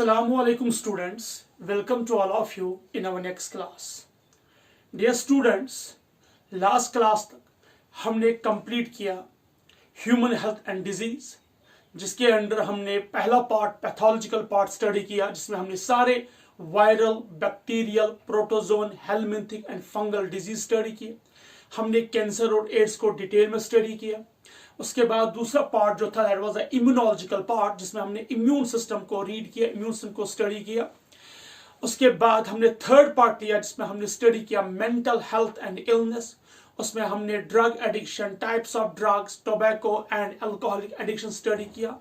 Assalamu alaikum students, welcome to all of you in our next class. Dear students, last class तक हमने complete किया human health and disease, जिसके under हमने पहला part pathological part study किया, जिसमें हमने सारे viral, bacterial, protozoan, helminthic and fungal disease study किए. हमने कैंसर और एड्स को डिटेल में स्टडी किया. उसके बाद दूसरा पार्ट जो था that was a immunological part, जिसमें हमने इम्यून सिस्टम को रीड किया, इम्यून सिस्टम को स्टडी किया. उसके बाद हमने थर्ड पार्ट लिया, जिसमें हमने स्टडी किया मेंटल हेल्थ एंड इलनेस. उसमें हमने drug addiction, types of drugs, tobacco and alcoholic addiction study किया,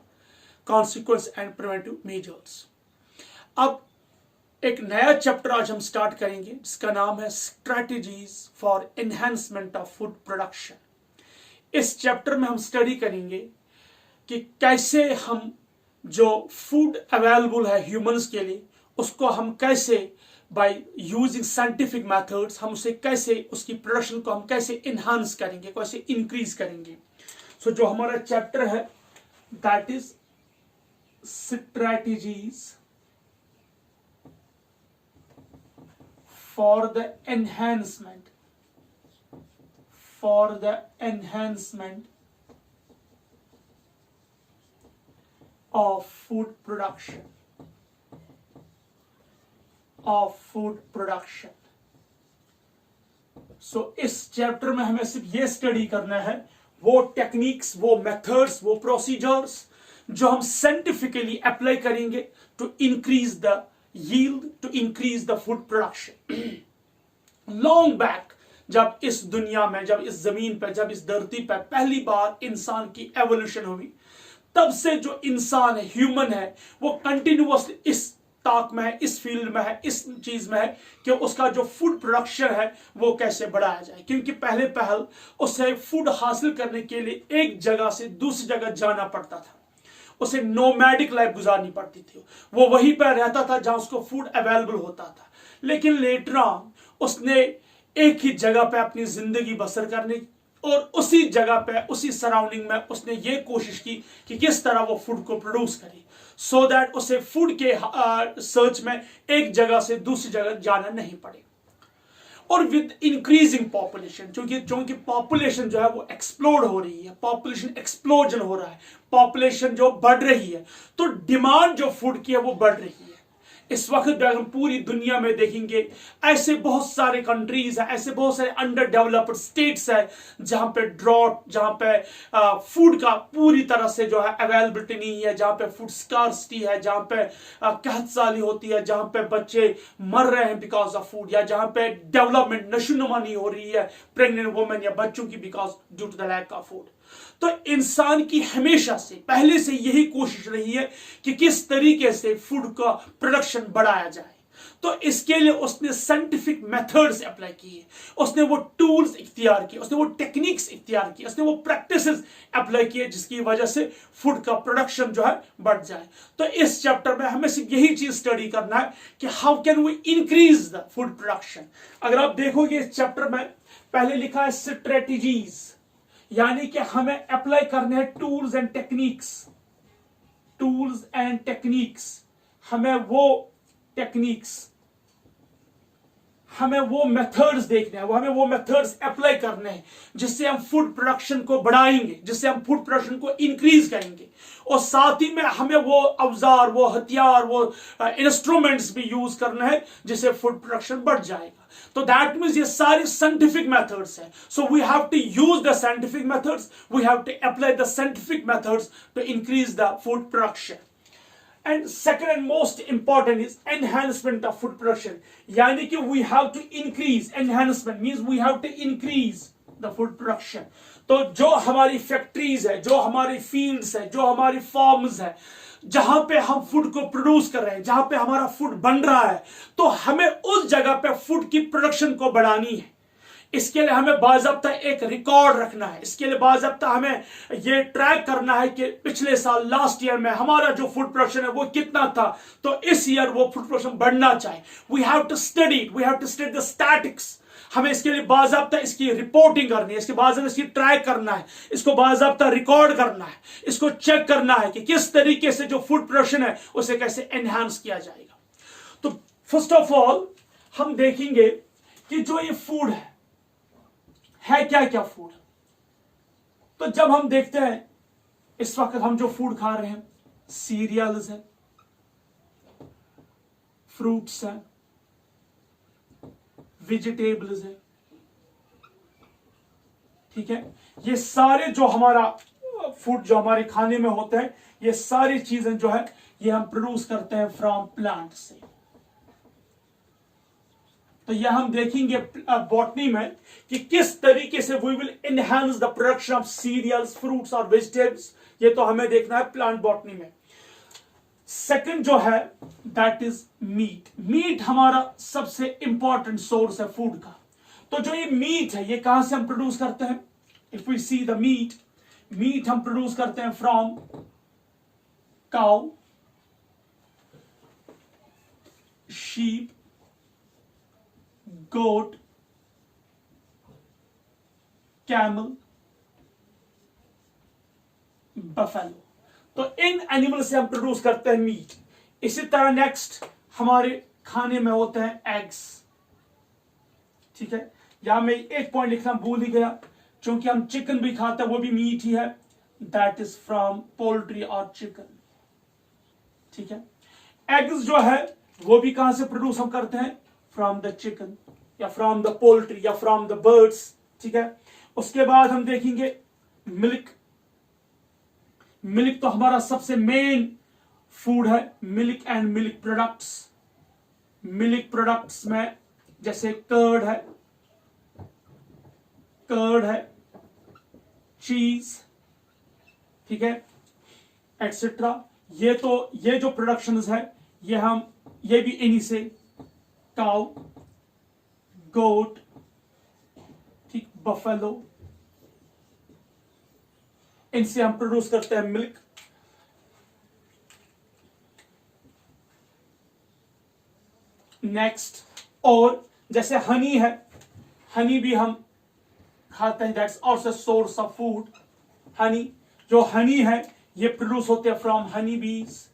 कॉन्सिक्वेंस एंड प्रिवेंटिव मेजर्स. अब एक नया चैप्टर आज हम स्टार्ट करेंगे, जिसका नाम है strategies for enhancement of food production. इस चैप्टर में हम स्टडी करेंगे कि कैसे हम जो फूड अवेलेबल है ह्यूमंस के लिए, उसको हम कैसे बाय यूजिंग साइंटिफिक मेथड्स हम उसे कैसे, उसकी प्रोडक्शन को हम कैसे इनहांस करेंगे, कैसे इंक्रीज करेंगे. सो जो हमारा चैप्टर है that is strategies for the enhancement of food production. So इस चैप्टर में हमें सिर्फ ये स्टडी करना है वो टेक्निक्स, वो मेथड्स, वो प्रोसीजर्स जो हम साइंटिफिकली अप्लाई करेंगे to increase the yield, to increase the food production. Long back जब इस दुनिया में, जब इस जमीन पर, जब इस धरती पर पहली बार इंसान की एवोल्यूशन हुई, तब से जो इंसान है, ह्यूमन है, वो कंटिन्यूअसली इस ताक में है, इस फील्ड में है, इस चीज में है कि उसका जो फूड प्रोडक्शन है वो कैसे बढ़ाया जाए. क्योंकि पहल उसे फूड हासिल करने के लिए एक जगह से दूसरी जगह जाना पड़ता था, उसे नोमैडिक लाइफ गुजारनी पड़ती थी, वो वहीं पर रहता था जहां उसको फूड अवेलेबल होता था. लेकिन लेटर ऑन उसने एक ही जगह पे अपनी जिंदगी बसर करने और उसी जगह पे, उसी सराउंडिंग में उसने ये कोशिश की कि किस तरह वो फूड को प्रोड्यूस करे, सो दैट उसे फूड के सर्च में एक जगह से दूसरी जगह जाना नहीं पड़े. और विद इंक्रीजिंग पॉपुलेशन, क्योंकि पॉपुलेशन जो है वो एक्सप्लोड हो रही है, पॉपुलेशन एक्सप्लोजन हो रहा है, पॉपुलेशन जो बढ़ रही है, तो डिमांड जो फूड की है वो बढ़ रही है. इस वक्त हम पूरी दुनिया में देखेंगे ऐसे बहुत सारे कंट्रीज है, ऐसे बहुत सारे अंडर डेवलप्ड स्टेट्स है जहां पे ड्रॉट, जहां पे फूड का पूरी तरह से जो है अवेलेबिलिटी नहीं है, जहां पे फूड स्कार्सिटी है, जहां पे कहत साली होती है, जहां पे बच्चे मर रहे हैं बिकॉज ऑफ फूड, या जहां पे डेवलपमेंट नशोनुमा नहीं हो रही है प्रेग्नेंट वुमेन या बच्चों की because due to the lack of food. तो इंसान की हमेशा से पहले से यही कोशिश रही है कि किस तरीके से फूड का प्रोडक्शन बढ़ाया जाए. तो इसके लिए उसने साइंटिफिक मेथड्स अप्लाई किए, उसने वो टूल्स इख्तियार किए, उसने वो टेक्निक्स इख्तियार किए, उसने वो प्रैक्टिसेस अप्लाई किए जिसकी वजह से फूड का प्रोडक्शन जो है बढ़ जाए. तो इस चैप्टर में हमें सिर्फ यही चीज स्टडी करना है कि how can we increase the food production. अगर आप देखोगे इस चैप्टर में पहले लिखा है स्ट्रेटजीज, यानी कि हमें अप्लाई करने हैं टूल्स एंड टेक्निक्स, हमें वो मेथड्स देखने हैं, हमें वो मेथड्स अप्लाई करने हैं जिससे हम फूड प्रोडक्शन को बढ़ाएंगे, जिससे हम फूड प्रोडक्शन को इंक्रीज करेंगे. और साथ ही में हमें वो औजार, वो हथियार, वो इंस्ट्रूमेंट्स भी यूज करना है जिससे फूड प्रोडक्शन बढ़ जाएगा. तो दैट मीन्स ये सारे साइंटिफिक मेथड्स हैं. So we have to use the scientific methods, we have to apply the scientific methods to increase the food production. And second and most important is enhancement of food production. यानी कि we have to increase, enhancement means we have to increase the food production. तो जो हमारी factories है, जो हमारी fields है, जो हमारी फार्म्स है, जहां पे हम फूड को प्रोड्यूस कर रहे हैं, जहां पे हमारा फूड बन रहा है, तो हमें उस जगह पे फूड की प्रोडक्शन को बढ़ानी है. इसके लिए हमें बाज़ाब्ता एक रिकॉर्ड रखना है, इसके लिए बाज़ाब्ता हमें ये ट्रैक करना है कि पिछले साल, लास्ट ईयर में हमारा जो फूड प्रोडक्शन है वो कितना था, तो इस ईयर वो फूड प्रोडक्शन बढ़ना चाहिए. We have to study the statics. हमें इसके लिए बाज़ाब्ता इसकी रिपोर्टिंग करनी है, इसके बाज़ाब्ता इसकी ट्रैक करना है, इसको बाज़ाब्ता रिकॉर्ड करना है, इसको चेक करना है कि किस तरीके से जो फूड प्रोडक्शन है उसे कैसे एनहांस किया जाएगा। तो फर्स्ट ऑफ ऑल हम देखेंगे कि जो ये फूड है क्या क्या फूड। तो जब हम देखते हैं इस वक्त हम जो फूड खा रहे हैं, सीरियल्स है, फ्रूट्स है, वेजिटेबल्स है, ठीक है, ये सारे जो हमारा फूड जो हमारे खाने में होते हैं, ये सारी चीजें जो है ये हम प्रोड्यूस करते हैं फ्रॉम प्लांट से। तो यह हम देखेंगे बॉटनी में कि किस तरीके से we will enhance the production of cereals, fruits और वेजिटेबल्स। ये तो हमें देखना है प्लांट बॉटनी में। सेकंड जो है दैट इज मीट। मीट हमारा सबसे इंपॉर्टेंट सोर्स है फूड का। तो जो ये मीट है ये कहां से हम प्रोड्यूस करते हैं? If we see the meat हम प्रोड्यूस करते हैं from cow, sheep, goat, camel, buffalo. तो इन एनिमल से हम प्रोड्यूस करते हैं मीट। इसी तरह नेक्स्ट हमारे खाने में होते हैं एग्स, ठीक है। यहां मैं एक पॉइंट लिखना भूल ही गया, क्योंकि हम चिकन भी खाते हैं, वो भी मीट ही है, दैट इज फ्रॉम पोल्ट्री और चिकन, ठीक है। एग्स जो है वो भी कहां से प्रोड्यूस हम करते हैं? फ्रॉम द चिकन या फ्रॉम द पोल्ट्री या फ्रॉम द बर्ड्स, ठीक है। उसके बाद हम देखेंगे मिल्क। मिल्क तो हमारा सबसे मेन फूड है। Milk and milk products. Milk products में जैसे कर्ड है, चीज, ठीक है, एक्सेट्रा। ये जो प्रोडक्शंस है ये भी इन्हीं से, काउ, गोट, ठीक, बफेलो, इनसे हम प्रोड्यूस करते हैं मिल्क। नेक्स्ट, और जैसे हनी है, हनी भी हम खाते हैं, that's also source of food. जो हनी है ये प्रोड्यूस होते हैं फ्रॉम हनी बीज।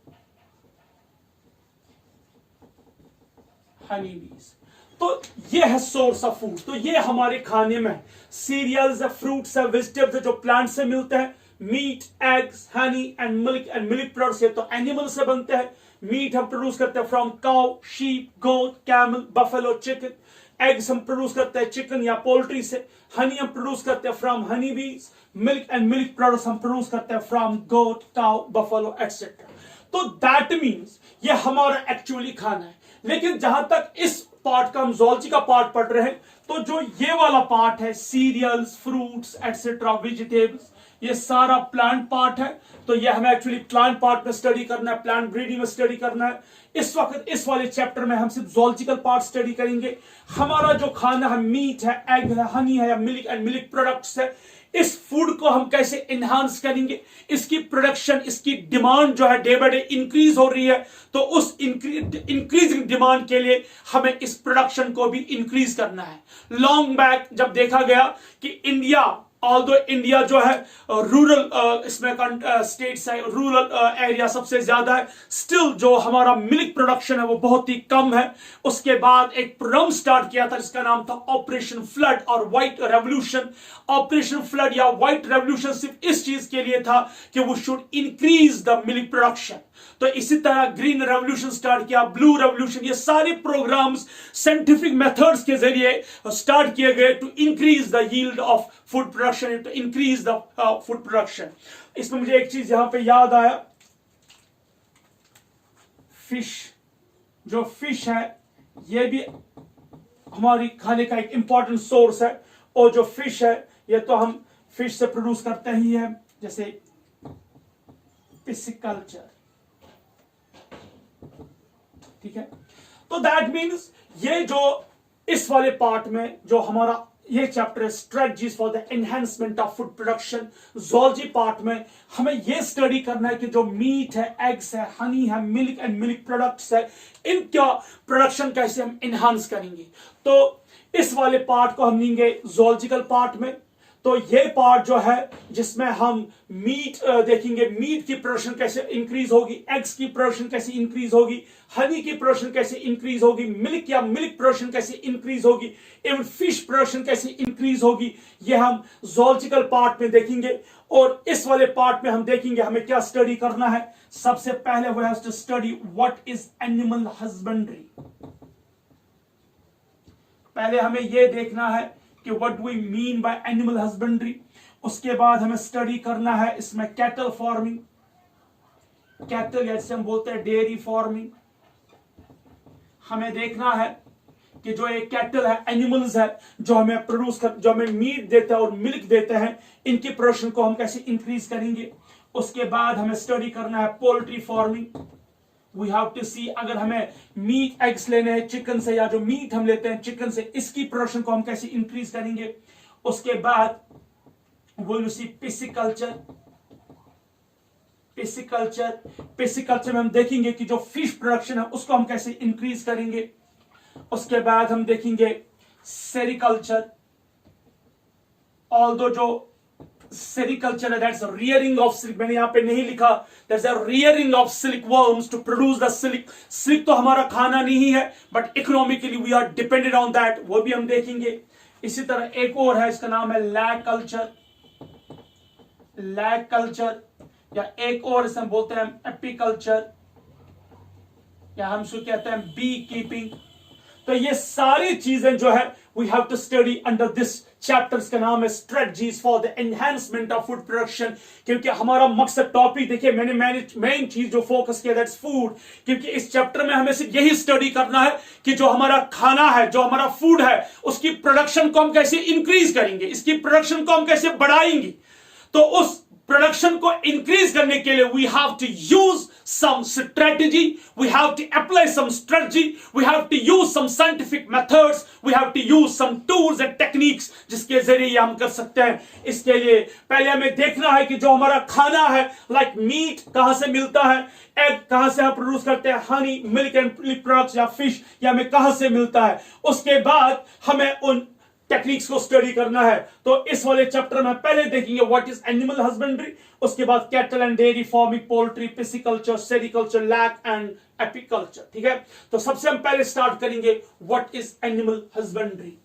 तो ये है सोर्स ऑफ फूड। तो ये हमारे खाने में सीरियल्स है, फ्रूट्स है, वेजिटेबल्स है जो प्लांट से मिलते हैं। Meat, eggs, honey and milk products, ये तो एनिमल से बनते हैं। मीट हम प्रोड्यूस करते हैं from cow, sheep, goat, camel, buffalo, chicken. Eggs हम प्रोड्यूस करते हैं चिकन या पोल्ट्री से। हनी हम प्रोड्यूस करते हैं from honey bees. Milk and milk products हम प्रोड्यूस करते हैं from goat, cow, buffalo etcetera. तो दैट मीन्स ये हमारा एक्चुअली खाना है। लेकिन जहां तक इस पार्ट का हम ज़ूलॉजी का पार्ट पढ़ रहे हैं, तो जो ये वाला पार्ट है सीरियल्स, फ्रूट्स एक्सेट्रा, वेजिटेबल्स, ये सारा प्लांट पार्ट है। तो ये हमें एक्चुअली प्लांट पार्ट में स्टडी करना है, प्लांट ब्रीडिंग में स्टडी करना है। इस वक्त इस वाले चैप्टर में हम सिर्फ ज़ूलॉजिकल पार्ट स्टडी करेंगे। हमारा जो खाना है, मीट है, एग है, हनी है या मिल्क एंड मिल्क प्रोडक्ट्स है, इस फूड को हम कैसे एनहांस करेंगे, इसकी प्रोडक्शन, इसकी डिमांड जो है डे बाय डे इंक्रीज हो रही है। तो उस इंक्रीजिंग डिमांड के लिए हमें इस प्रोडक्शन को भी इंक्रीज करना है। लॉन्ग बैक जब देखा गया कि इंडिया, ऑल्दो इंडिया जो है रूरल इसमें स्टेट्स है, रूरल एरिया सबसे ज्यादा है, स्टिल जो हमारा मिल्क प्रोडक्शन है वो बहुत ही कम है। उसके बाद एक प्रोग्राम स्टार्ट किया था जिसका नाम था ऑपरेशन फ्लड और व्हाइट रेवोल्यूशन। ऑपरेशन फ्लड या व्हाइट रेवोल्यूशन सिर्फ इस चीज के लिए था कि वो should increase the milk production. तो इसी तरह ग्रीन रेवोल्यूशन स्टार्ट किया, ब्लू रेवोल्यूशन, ये सारे प्रोग्राम्स साइंटिफिक मेथड्स के जरिए स्टार्ट किए गए to increase the yield of food production, to increase the food production. इसमें मुझे एक चीज यहां पे याद आया, फिश। जो फिश है ये भी हमारी खाने का एक इंपॉर्टेंट सोर्स है। और जो फिश है ये तो हम फिश से प्रोड्यूस करते ही हैं, जैसे पिस्सिकल्चर, ठीक है। तो दैट मीन्स ये जो इस वाले पार्ट में जो हमारा ये chapter strategies for the enhancement of food production. Zoology part में हमें ये स्टडी करना है कि जो मीट है, एग्स है, हनी है, मिल्क एंड मिल्क प्रोडक्ट्स है, इनका प्रोडक्शन कैसे हम इनहांस करेंगे। तो इस वाले पार्ट को हम लेंगे ज़ूलॉजिकल पार्ट में। तो ये पार्ट जो है जिसमें हम मीट देखेंगे, मीट की प्रोडक्शन कैसे इंक्रीज होगी, एग्स की प्रोडक्शन कैसे इंक्रीज होगी, हनी की प्रोडक्शन कैसे इंक्रीज होगी, मिल्क या मिल्क प्रोडक्शन कैसे इंक्रीज होगी, एवं फिश प्रोडक्शन कैसे इंक्रीज होगी, ये हम ज़ूलॉजिकल पार्ट में देखेंगे। और इस वाले पार्ट में हम देखेंगे हमें क्या स्टडी करना है। सबसे पहले we have to study what is animal husbandry. पहले हमें यह देखना है कि what do we mean by animal husbandry. उसके बाद हमें स्टडी करना है इसमें कैटल फार्मिंग, कैटल जैसे हम बोलते हैं डेयरी फार्मिंग। हमें देखना है कि जो एक कैटल है, एनिमल्स है, जो हमें प्रोड्यूस कर, जो हमें मीट देता है और मिल्क देते हैं, इनकी प्रोडक्शन को हम कैसे इंक्रीज करेंगे। उसके बाद हमें स्टडी करना है poultry farming. We have to see अगर हमें मीट एग्स लेने हैं चिकन से, या जो मीट हम लेते हैं चिकन से, इसकी प्रोडक्शन को हम कैसे इंक्रीज करेंगे। उसके बाद विल सी पिसिकल्चर। पिसिकल्चर में हम देखेंगे कि जो फिश प्रोडक्शन है उसको हम कैसे इंक्रीज करेंगे। उसके बाद हम देखेंगे सेरिकल्चर। ऑल्दो जो सेरिकल्चर है, दैट्स रियरिंग ऑफ सिल्क, मैंने यहां पे नहीं लिखा, that's a rearing of silk worms to produce the silk. Silk तो हमारा खाना नहीं है, but economically we are dependent on that, वो भी हम देखेंगे। इसी तरह एक और है, इसका नाम है लैग कल्चर। लैग कल्चर या एक और इसे हम बोलते हैं एपीकल्चर, या हम इसको कहते हैं बी कीपिंग। तो ये सारी चीजें जो है we have to study under this chapters का नाम है strategies for the enhancement of food production. क्योंकि हमारा मकसद टॉपिक देखिए, मैंने मेन चीज जो फोकस किया दैट्स फूड। क्योंकि इस चैप्टर में हमें सिर्फ यही स्टडी करना है कि जो हमारा खाना है, जो हमारा फूड है, उसकी प्रोडक्शन को हम कैसे इंक्रीज करेंगे, इसकी प्रोडक्शन को हम कैसे बढ़ाएंगे। तो उस प्रोडक्शन को इंक्रीज करने के लिए we have to use some strategy, we have to apply some strategy, we have to use some scientific methods, we have to use some tools and techniques जिसके जरिए हम कर सकते हैं। इसके लिए पहले हमें देखना है कि जो हमारा खाना है, लाइक मीट कहां से मिलता है, एग कहां से हम प्रोड्यूस करते हैं, Honey, milk and milk products या फिश, या हमें कहां से मिलता है। उसके बाद हमें उन टेक्निक्स को स्टडी करना है। तो इस वाले चैप्टर में पहले देखेंगे व्हाट इज एनिमल हस्बेंड्री, उसके बाद cattle and dairy farming, poultry, pisciculture, sericulture, lag and apiculture. ठीक है, तो सबसे हम पहले स्टार्ट करेंगे व्हाट इज एनिमल हस्बेंड्री।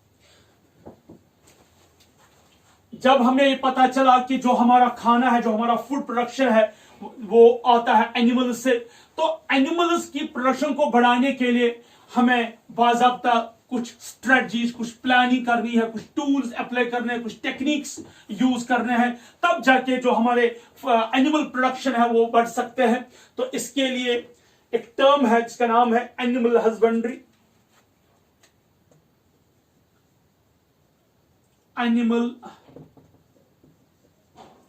जब हमें ये पता चला कि जो हमारा खाना है, जो हमारा फूड प्रोडक्शन है, वो आता है एनिमल्स से, तो एनिमल्स की प्रोडक्शन को बढ़ाने के लिए हमें बाज़ाब्ता कुछ स्ट्रेटजीज, कुछ प्लानिंग करनी है, कुछ टूल्स अप्लाई करने हैं, कुछ टेक्निक्स यूज करने हैं, तब जाके जो हमारे एनिमल प्रोडक्शन है वो बढ़ सकते हैं। तो इसके लिए एक टर्म है जिसका नाम है animal husbandry. Animal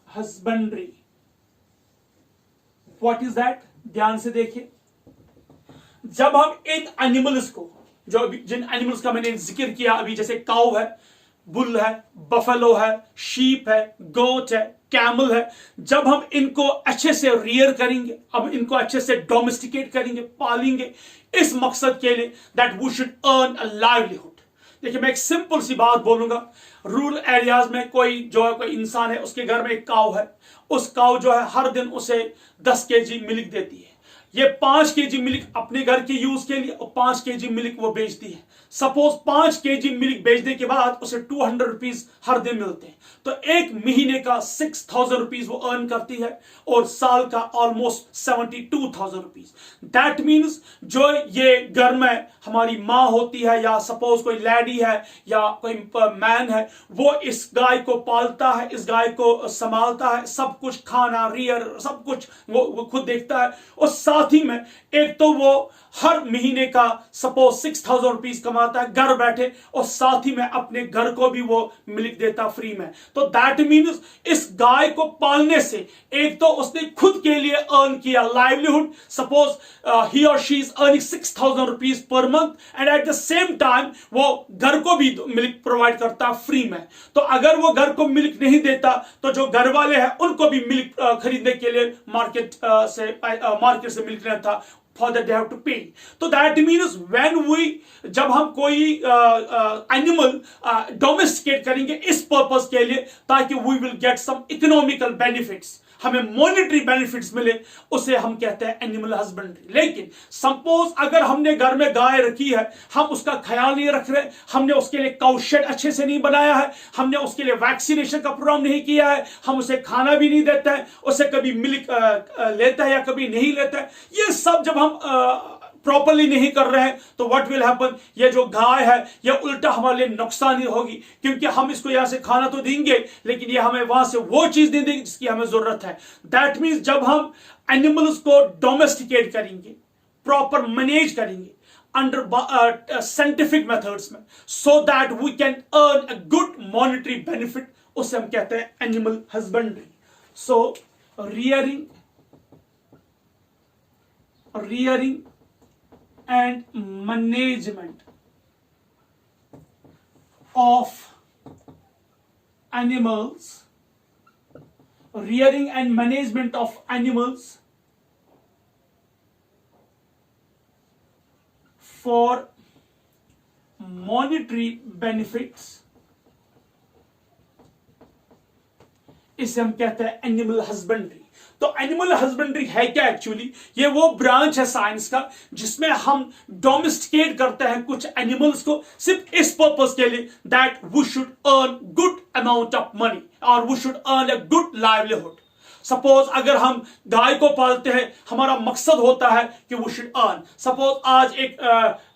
husbandry, what is that, ध्यान से देखिए। जब हम इन एनिमल्स को, जो जिन एनिमल्स का मैंने जिक्र किया अभी, जैसे काउ है, बुल है, बफेलो है, शीप है, गोट है, कैमल है, जब हम इनको अच्छे से रियर करेंगे, अब इनको अच्छे से डोमेस्टिकेट करेंगे, पालेंगे, इस मकसद के लिए that we should earn a livelihood. देखिए मैं एक सिंपल सी बात बोलूंगा, रूरल एरियाज में कोई जो है, कोई इंसान है, उसके घर में एक काउ है, उस काउ जो है हर दिन उसे 10 केजी मिल्क देती है। ये 5 केजी मिल्क अपने घर के यूज के लिए और 5 केजी मिल्क वो बेचती है। सपोज 5 केजी मिल्क बेचने के बाद उसे 200 रुपीज हर दिन मिलते हैं, तो एक महीने का 6000 रुपीज वो अर्न करती है, और साल का ऑलमोस्ट 72,000 रुपीज। दैट मीन्स जो ये घर में हमारी माँ होती है, या सपोज कोई लेडी है या कोई मैन है, वो इस गाय को पालता है, इस गाय को संभालता है, सब कुछ खाना, रियर, सब कुछ वो खुद देखता है, और साथ ही में एक तो वो हर महीने का सपोज 6,000 रुपीज कमाता है घर बैठे, और साथ ही में अपने घर को भी वो मिल्क देता फ्री में। तो दैट मीन्स इस गाय को पालने से एक तो उसने खुद के लिए अर्न किया लाइवलीहुड, सपोज ही और she is earning 6,000 rupees per month, and eight the same time वो घर को भी मिल्क प्रोवाइड करता फ्री में। तो अगर वो घर को मिल्क नहीं देता तो जो घर वाले हैं उनको भी मिल्क खरीदने के लिए मार्केट से मिल्क लेना था, for that they have to pay. So that means when we, जब हम कोई एनिमल डोमेस्टिकेट करेंगे इस पर्पस के लिए ताकि we will get some economical benefits, हमें मॉनेटरी बेनिफिट्स मिले, उसे हम कहते हैं एनिमल हस्बेंड्री। लेकिन सपोज अगर हमने घर में गाय रखी है, हम उसका ख्याल नहीं रख रहे, हमने उसके लिए काउ शेड अच्छे से नहीं बनाया है, हमने उसके लिए वैक्सीनेशन का प्रोग्राम नहीं किया है, हम उसे खाना भी नहीं देते हैं, उसे कभी मिल्क लेता है या कभी नहीं लेता है, ये सब जब हम प्रॉपरली नहीं कर रहे हैं तो व्हाट विल हैपन, ये जो गाय है ये उल्टा हमारे लिए नुकसान ही होगी, क्योंकि हम इसको यहां से खाना तो देंगे लेकिन ये हमें वहां से वो चीज नहीं देगी जिसकी हमें जरूरत है। दैट मीन्स जब हम एनिमल्स को डोमेस्टिकेट करेंगे, प्रॉपर मैनेज करेंगे अंडर साइंटिफिक मेथड्स में, so that we can earn a good monetary benefit, उसे हम कहते हैं animal husbandry. So rearing and management of animals, rearing and management of animals for monetary benefits, इसे हम कहते हैं एनिमल हस्बेंड्री। तो एनिमल हस्बेंड्री है क्या एक्चुअली? ये वो ब्रांच है साइंस का जिसमें हम डोमेस्टिकेट करते हैं कुछ एनिमल्स को सिर्फ इस पर्पस के लिए that we should earn good amount of money और we should earn a good livelihood. Suppose अगर हम गाय को पालते हैं, हमारा मकसद होता है कि वी शुड अर्न, सपोज आज एक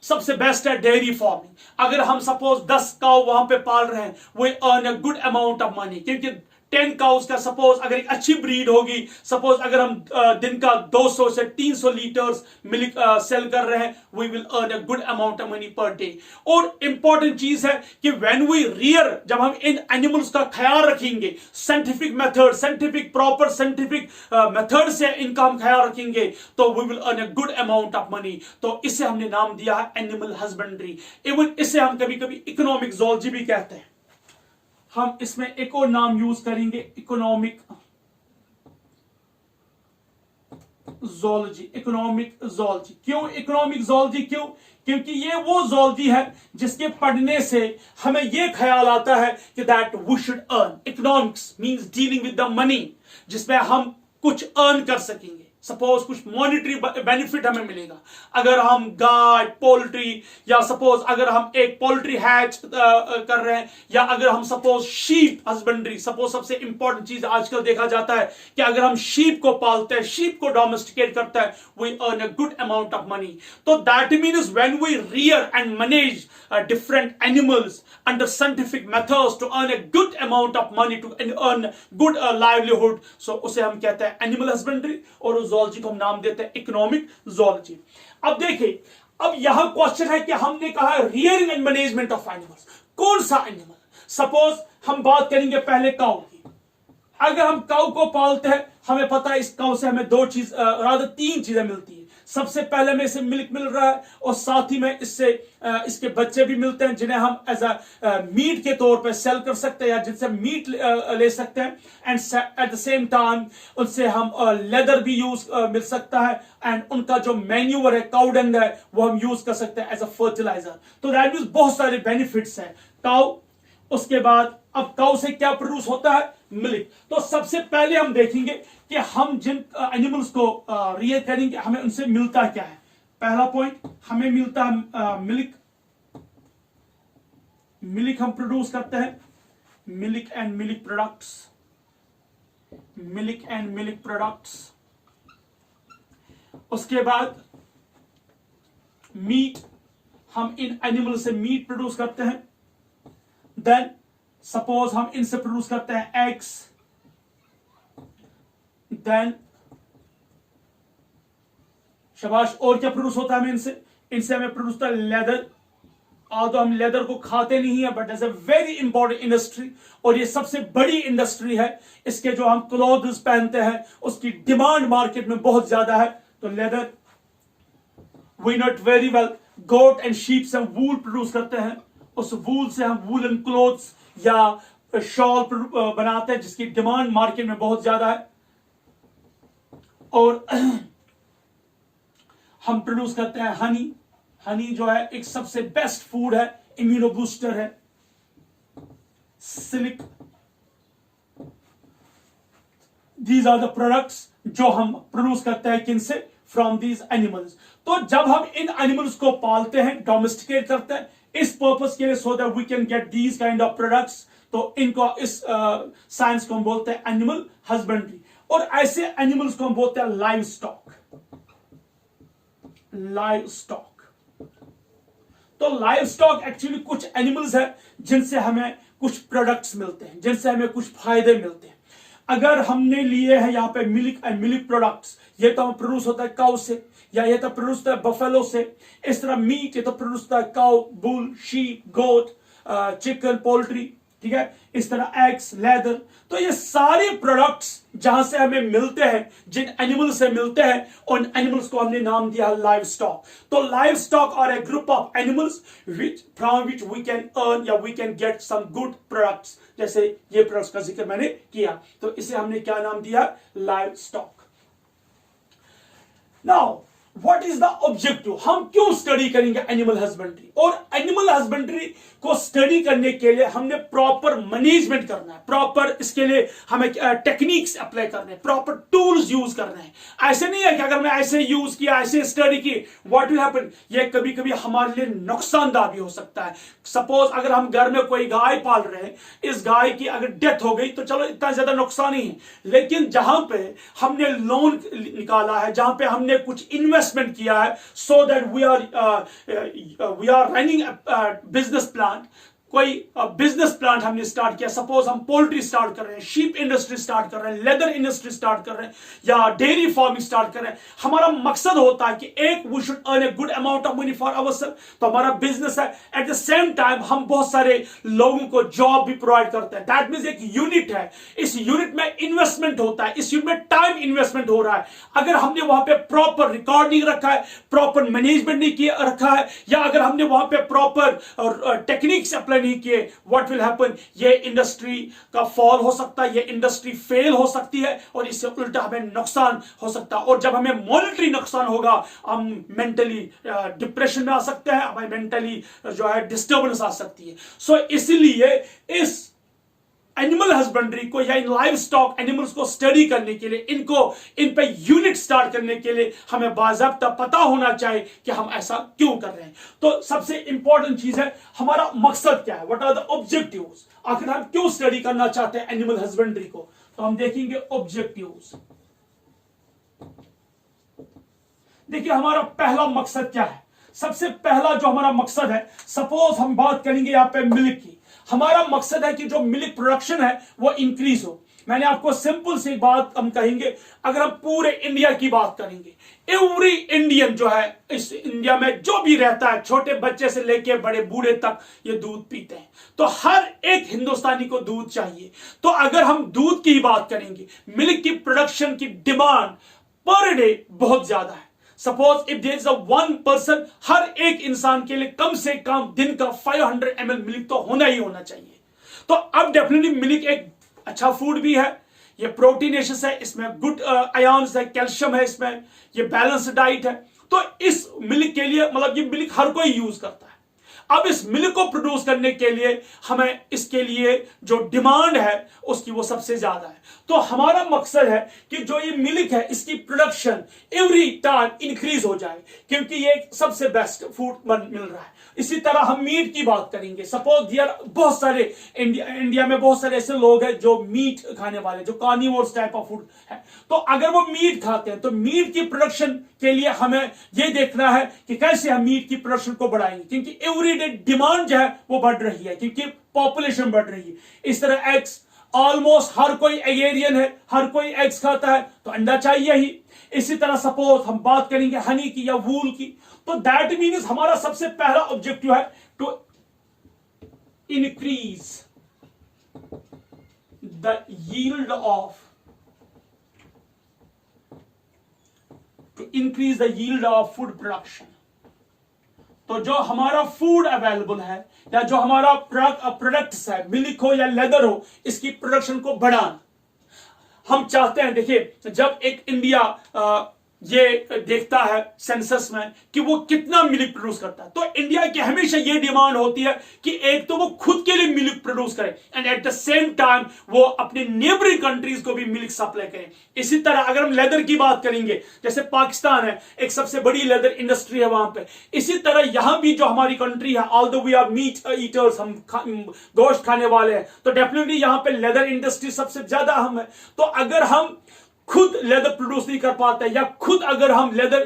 सबसे बेस्ट है डेयरी फार्मिंग, अगर हम सपोज 10 काउ वहां पे पाल रहे हैं, we earn a good amount of money, क्योंकि 10 काउस का सपोज अगर एक अच्छी ब्रीड होगी, सपोज अगर हम दिन का 200 से 300 लीटर्स मिल्क सेल कर रहे हैं, we will earn a good amount of money per day. और इंपॉर्टेंट चीज है कि व्हेन वी रियर, जब हम इन एनिमल्स का ख्याल रखेंगे scientific method, proper scientific method से इनका हम ख्याल रखेंगे, तो we will earn a good amount of money. तो इसे हमने नाम दिया है एनिमल हस्बेंड्री। इवन इसे हम कभी कभी इकोनॉमिक जोलॉजी भी कहते हैं। हम इसमें एक और नाम यूज करेंगे, इकोनॉमिक जोलॉजी। क्यों इकोनॉमिक जोलॉजी? क्योंकि ये वो जोलॉजी है जिसके पढ़ने से हमें ये ख्याल आता है कि that we should earn. Economics means dealing with the money, जिसमें हम कुछ अर्न कर सकेंगे, सपोज कुछ मॉनेटरी बेनिफिट हमें मिलेगा अगर हम गाय, पोल्ट्री, या सपोज अगर हम एक पोल्ट्री हैच कर रहे हैं, या अगर हम सपोज शीप हस्बेंड्री, सपोज सबसे इंपॉर्टेंट चीज आजकल देखा जाता है कि अगर हम शीप को पालते हैं, शीप को डोमेस्टिकेट करते हैं, we earn a good amount of money. तो that means when we rear and manage different animals under scientific methods to earn a good amount of money, to earn good livelihood, so उसे हम कहते हैं animal husbandry, और उस zoology को हम नाम देते हैं इकोनॉमिक जोलॉजी। अब देखिए, अब यहां क्वेश्चन है कि हमने कहा rearing and management of animals, कौन सा एनिमल? सपोज हम बात करेंगे पहले काउ की। अगर हम काउ को पालते हैं, हमें पता है इस काउ से हमें दो चीज, रादर 3 चीजें मिलती है। सबसे पहले में इसे मिल्क मिल रहा है, और साथ ही में इससे इसके बच्चे भी मिलते हैं जिन्हें हम एज अ मीट के तौर पे सेल कर सकते हैं, या जिनसे मीट ले सकते हैं, and eight the same time उनसे हम लेदर भी यूज मिल सकता है, एंड उनका जो मैन्यूअर है, काउ डंग है, वो हम यूज कर सकते हैं एज अ फर्टिलाइजर। तो दैट मींस बहुत सारे बेनिफिट्स हैं काउ। उसके बाद अब काउ से क्या प्रोड्यूस होता है? मिल्क। तो सबसे पहले हम देखेंगे कि हम जिन एनिमल्स को रियर करेंगे, हमें उनसे मिलता क्या है। पहला पॉइंट, हमें मिलता है मिल्क। मिल्क हम प्रोड्यूस करते हैं, मिल्क एंड मिल्क प्रोडक्ट्स। उसके बाद मीट, हम इन एनिमल से मीट प्रोड्यूस करते हैं। देन सपोज हम इनसे प्रोड्यूस करते हैं एग्स, देन शाबाश। और क्या प्रोड्यूस होता है हमें इनसे? इनसे हमें प्रोड्यूस होता है लेदर। तो हम लेदर को खाते नहीं है, but is a very important industry, और ये सबसे बड़ी इंडस्ट्री है। इसके जो हम क्लोथ्स पहनते हैं उसकी डिमांड मार्केट में बहुत ज्यादा है। तो leather, we note very well, goat and sheep से हम वूल प्रोड्यूस करते हैं, उस वूल से हम वूलन क्लोथ्स या शॉल बनाते हैं जिसकी डिमांड मार्केट में बहुत ज्यादा है। और हम प्रोड्यूस करते हैं हनी। हनी जो है एक सबसे बेस्ट फूड है, इम्यूनो बूस्टर है। Silk, these are the products जो हम प्रोड्यूस करते हैं किनसे? From these animals. तो जब हम इन एनिमल्स को पालते हैं, डोमेस्टिकेट करते हैं इस पर्पस के लिए, so that we can get these kind of products, तो इनको इस साइंस को हम बोलते हैं एनिमल हस्बेंड्री। और ऐसे एनिमल्स को हम बोलते हैं लाइव स्टॉक। लाइव स्टॉक, तो लाइव स्टॉक एक्चुअली कुछ एनिमल्स है जिनसे हमें कुछ प्रोडक्ट्स मिलते हैं, जिनसे हमें कुछ फायदे मिलते हैं। अगर हमने लिए हैं यहाँ पे मिल्क एंड मिल्क प्रोडक्ट्स, ये तो प्रोड्यूस होता है काउ से, या ये तो प्रोड्यूस होता है बफेलो से। इस तरह मीट, ये तो प्रोड्यूस होता है काउ, बुल, शीप, गोट, चिकन, पोल्ट्री, ठीक है। इस तरह एग्स, लेदर। तो ये सारे प्रोडक्ट्स जहां से हमें मिलते हैं, जिन एनिमल से मिलते हैं, उन एनिमल्स को हमने नाम दिया लाइव स्टॉक। तो livestock are a group of animals from which we can earn या we can get some good products. जैसे ये प्रोडक्ट्स का जिक्र मैंने किया, तो इसे हमने क्या नाम दिया? Live stock. Now what is the objective? हम क्यों स्टडी करेंगे एनिमल हस्बेंड्री? और एनिमल हस्बेंड्री को स्टडी करने के लिए हमने प्रॉपर मैनेजमेंट करना है, प्रॉपर इसके लिए हमें टेक्निक्स अप्लाई करने हैं, प्रॉपर टूल्स यूज करने हैं। ऐसे नहीं है कि अगर मैं ऐसे यूज किया, ऐसे स्टडी की, व्हाट विल हैपन, ये कभी कभी हमारे लिए नुकसानदायक भी हो सकता है। सपोज अगर हम घर में कोई गाय पाल रहे हैं, इस गाय की अगर डेथ हो गई तो चलो इतना ज्यादा नुकसान नहीं है, लेकिन जहां पे हमने लोन निकाला है, जहां पे हमने कुछ इन्वेस्टमेंट किया है, so that we are running business plan, कोई बिजनेस प्लांट हमने स्टार्ट किया, सपोज हम पोल्ट्री स्टार्ट कर रहे हैं, शीप इंडस्ट्री स्टार्ट कर रहे हैं, लेदर इंडस्ट्री स्टार्ट कर रहे हैं, या डेयरी फार्मिंग स्टार्ट कर रहे हैं। हमारा मकसद होता है कि एक we should earn a good amount of money for ourselves, तो हमारा बिजनेस है। एट द सेम टाइम हम बहुत सारे लोगों को जॉब भी प्रोवाइड करते हैं। दैट मींस एक यूनिट है, इस यूनिट में इन्वेस्टमेंट होता है, इस यूनिट में टाइम इन्वेस्टमेंट हो रहा है। अगर हमने वहां पे प्रॉपर रिकॉर्ड नहीं रखा है, प्रॉपर मैनेजमेंट नहीं किया रखा है, या अगर हमने वहां पे प्रॉपर टेक्निक्स अप्लाई नहीं किए, व्हाट विल हैपन, ये इंडस्ट्री का फॉल हो सकता है, ये इंडस्ट्री फेल हो सकती है, और इससे उल्टा हमें नुकसान हो सकता है। और जब हमें मॉनेटरी नुकसान होगा, हम मेंटली डिप्रेशन में आ सकते हैं, हमें मेंटली जो है डिस्टर्बेंस आ सकती है। सो इसलिए इस एनिमल हस्बेंड्री को या इन लाइव स्टॉक एनिमल्स को स्टडी करने के लिए, इन पे यूनिट स्टार्ट करने के लिए हमें बाज़ाब्ता पता होना चाहिए कि हम ऐसा क्यों कर रहे हैं। तो सबसे इंपॉर्टेंट चीज है हमारा मकसद क्या है, व्हाट आर द ऑब्जेक्टिव्स, आखिर हम क्यों स्टडी करना चाहते हैं एनिमल हस्बेंड्री को। तो हम देखेंगे ऑब्जेक्टिव्स। देखिए हमारा पहला मकसद क्या है। सबसे पहला जो हमारा मकसद है, सपोज हम बात करेंगे यहां पे मिल्क की, हमारा मकसद है कि जो मिल्क प्रोडक्शन है वो इंक्रीज हो। मैंने आपको सिंपल सी बात हम कहेंगे, अगर हम पूरे इंडिया की बात करेंगे, एवरी इंडियन जो है इस इंडिया में जो भी रहता है, छोटे बच्चे से लेके बड़े बूढ़े तक ये दूध पीते हैं, तो हर एक हिंदुस्तानी को दूध चाहिए। तो अगर हम दूध की बात करेंगे, मिल्क की प्रोडक्शन की डिमांड पर डे बहुत ज्यादा है। Suppose if there is a one person, हर एक इंसान के लिए कम से कम दिन का 500 ml मिल्क तो होना ही होना चाहिए। तो अब डेफिनेटली मिल्क एक अच्छा फूड भी है, ये प्रोटीनेशियस है, इसमें गुड आयन्स है, कैल्शियम है, इसमें ये बैलेंस डाइट है। तो इस मिल्क के लिए मतलब ये मिल्क हर कोई यूज करता है। अब इस मिल्क को प्रोड्यूस करने के लिए हमें इसके लिए जो डिमांड है उसकी वो सबसे ज्यादा है। तो हमारा मकसद है कि जो ये मिल्क है इसकी प्रोडक्शन एवरी टाइम इंक्रीज हो जाए, क्योंकि ये सबसे बेस्ट फूड मिल रहा है। इसी तरह हम मीट की बात करेंगे। सपोज दियर बहुत सारे इंडिया में बहुत सारे ऐसे लोग हैं जो मीट खाने वाले, जो कार्निवोर्स टाइप ऑफ फूड है। तो अगर वो मीट खाते हैं तो मीट की प्रोडक्शन के लिए हमें ये देखना है कि कैसे हम मीट की प्रोडक्शन को बढ़ाएंगे, क्योंकि एवरीडे डिमांड जो है वो बढ़ रही है, क्योंकि पॉपुलेशन बढ़ रही है। इस तरह एग्स, ऑलमोस्ट हर कोई एगेरियन है, हर कोई एग्स खाता है, तो अंडा चाहिए ही। इसी तरह सपोज हम बात करेंगे हनी की या वूल की, तो दैट मीन्स हमारा सबसे पहला ऑब्जेक्टिव है to increase the yield of food production. तो जो हमारा फूड अवेलेबल है या जो हमारा प्रोडक्ट्स है, मिल्क हो या लेदर हो, इसकी प्रोडक्शन को बढ़ाना हम चाहते हैं। देखिए, जब एक इंडिया ये देखता है सेंसस में कि वो कितना मिल्क प्रोड्यूस करता है, तो इंडिया की हमेशा ये डिमांड होती है कि एक तो वो खुद के लिए मिल्क प्रोड्यूस करे and eight the same time वो अपने नेबरिंग कंट्रीज को भी मिल्क सप्लाई करें। इसी तरह अगर हम लेदर की बात करेंगे, जैसे पाकिस्तान है, एक सबसे बड़ी लेदर इंडस्ट्री है वहां पे, इसी तरह यहां भी जो हमारी कंट्री है, although we are meat eaters, हम गोश्त खाने वाले हैं, तो डेफिनेटली यहां पे लेदर इंडस्ट्री सबसे ज्यादा अहम है। तो अगर हम खुद लेदर प्रोड्यूस नहीं कर पाते या खुद अगर हम लेदर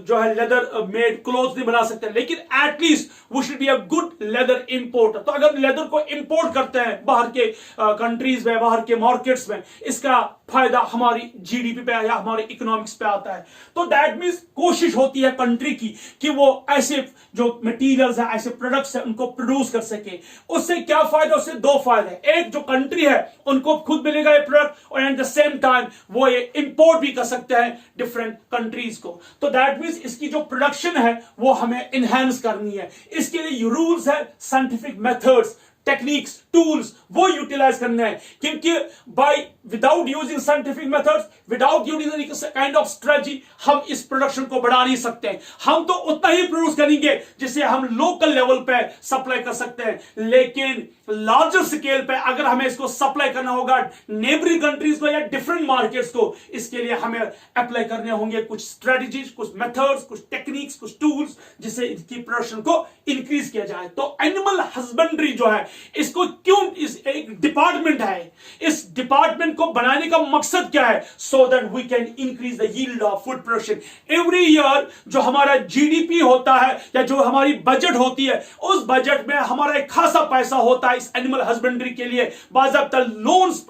जो है लेदर मेड क्लोथ नहीं बना सकते, लेकिन एटलीस्ट वो should be a good leather importer. तो अगर लेदर को इंपोर्ट करते हैं बाहर के कंट्रीज में, बाहर के मार्केट्स में, इसका फायदा हमारी जीडीपी पे या हमारे इकोनॉमिक्स पे आता है। तो दैट मीन्स कोशिश होती है कंट्री की कि वो ऐसे जो मटीरियल्स है, ऐसे प्रोडक्ट्स है, उनको प्रोड्यूस कर सके। उससे क्या फायदा? उससे दो फायदे। एक, जो कंट्री है उनको खुद मिलेगा ये प्रोडक्ट, और एट द सेम टाइम वो ये इंपोर्ट भी कर सकते हैं डिफरेंट कंट्रीज को। तो दैट मीन्स इसकी जो प्रोडक्शन है वो हमें इनहेंस करनी है। इसके लिए रूल्स है, साइंटिफिक मेथड्स, टेक्निक्स, टूल्स वो यूटिलाइज करने हैं, क्योंकि by without using scientific methods, without using kind of strategy, हम इस प्रोडक्शन को बढ़ा नहीं सकते। हम तो उतना ही प्रोड्यूस करेंगे जिसे हम लोकल लेवल पे सप्लाई कर सकते हैं, लेकिन लार्जर स्केल पे अगर हमें इसको सप्लाई करना होगा नेबरिंग कंट्रीज को या डिफरेंट मार्केट्स को, इसके लिए हमें अप्लाई करने होंगे कुछ स्ट्रेटजीज, कुछ मेथड्स, कुछ टेक्निक्स, कुछ टूल्स, जिससे इसकी प्रोडक्शन को इंक्रीज किया जाए। तो एनिमल हस्बेंड्री जो है, इसको क्यों इस एक डिपार्टमेंट है, इस डिपार्टमेंट को बनाने का मकसद क्या है? So that we can increase the yield of food production. Every year जो हमारा जीडीपी होता है या जो हमारी बजट होती है, उस बजट में हमारा एक खासा पैसा होता है इस एनिमल हस्बेंड्री के लिए। बाज़ाब्ता लोन्स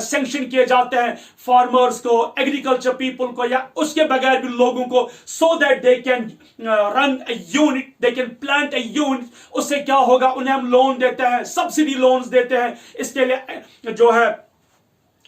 सैंक्शन किए जाते हैं फार्मर्स को, एग्रीकल्चर पीपल को, या उसके बगैर भी लोगों को, सो that they can run a unit, they can plant a unit. उससे क्या होगा? उन्हें हम लोन देते हैं, सब्सिडी लोन्स देते हैं। इसके लिए जो है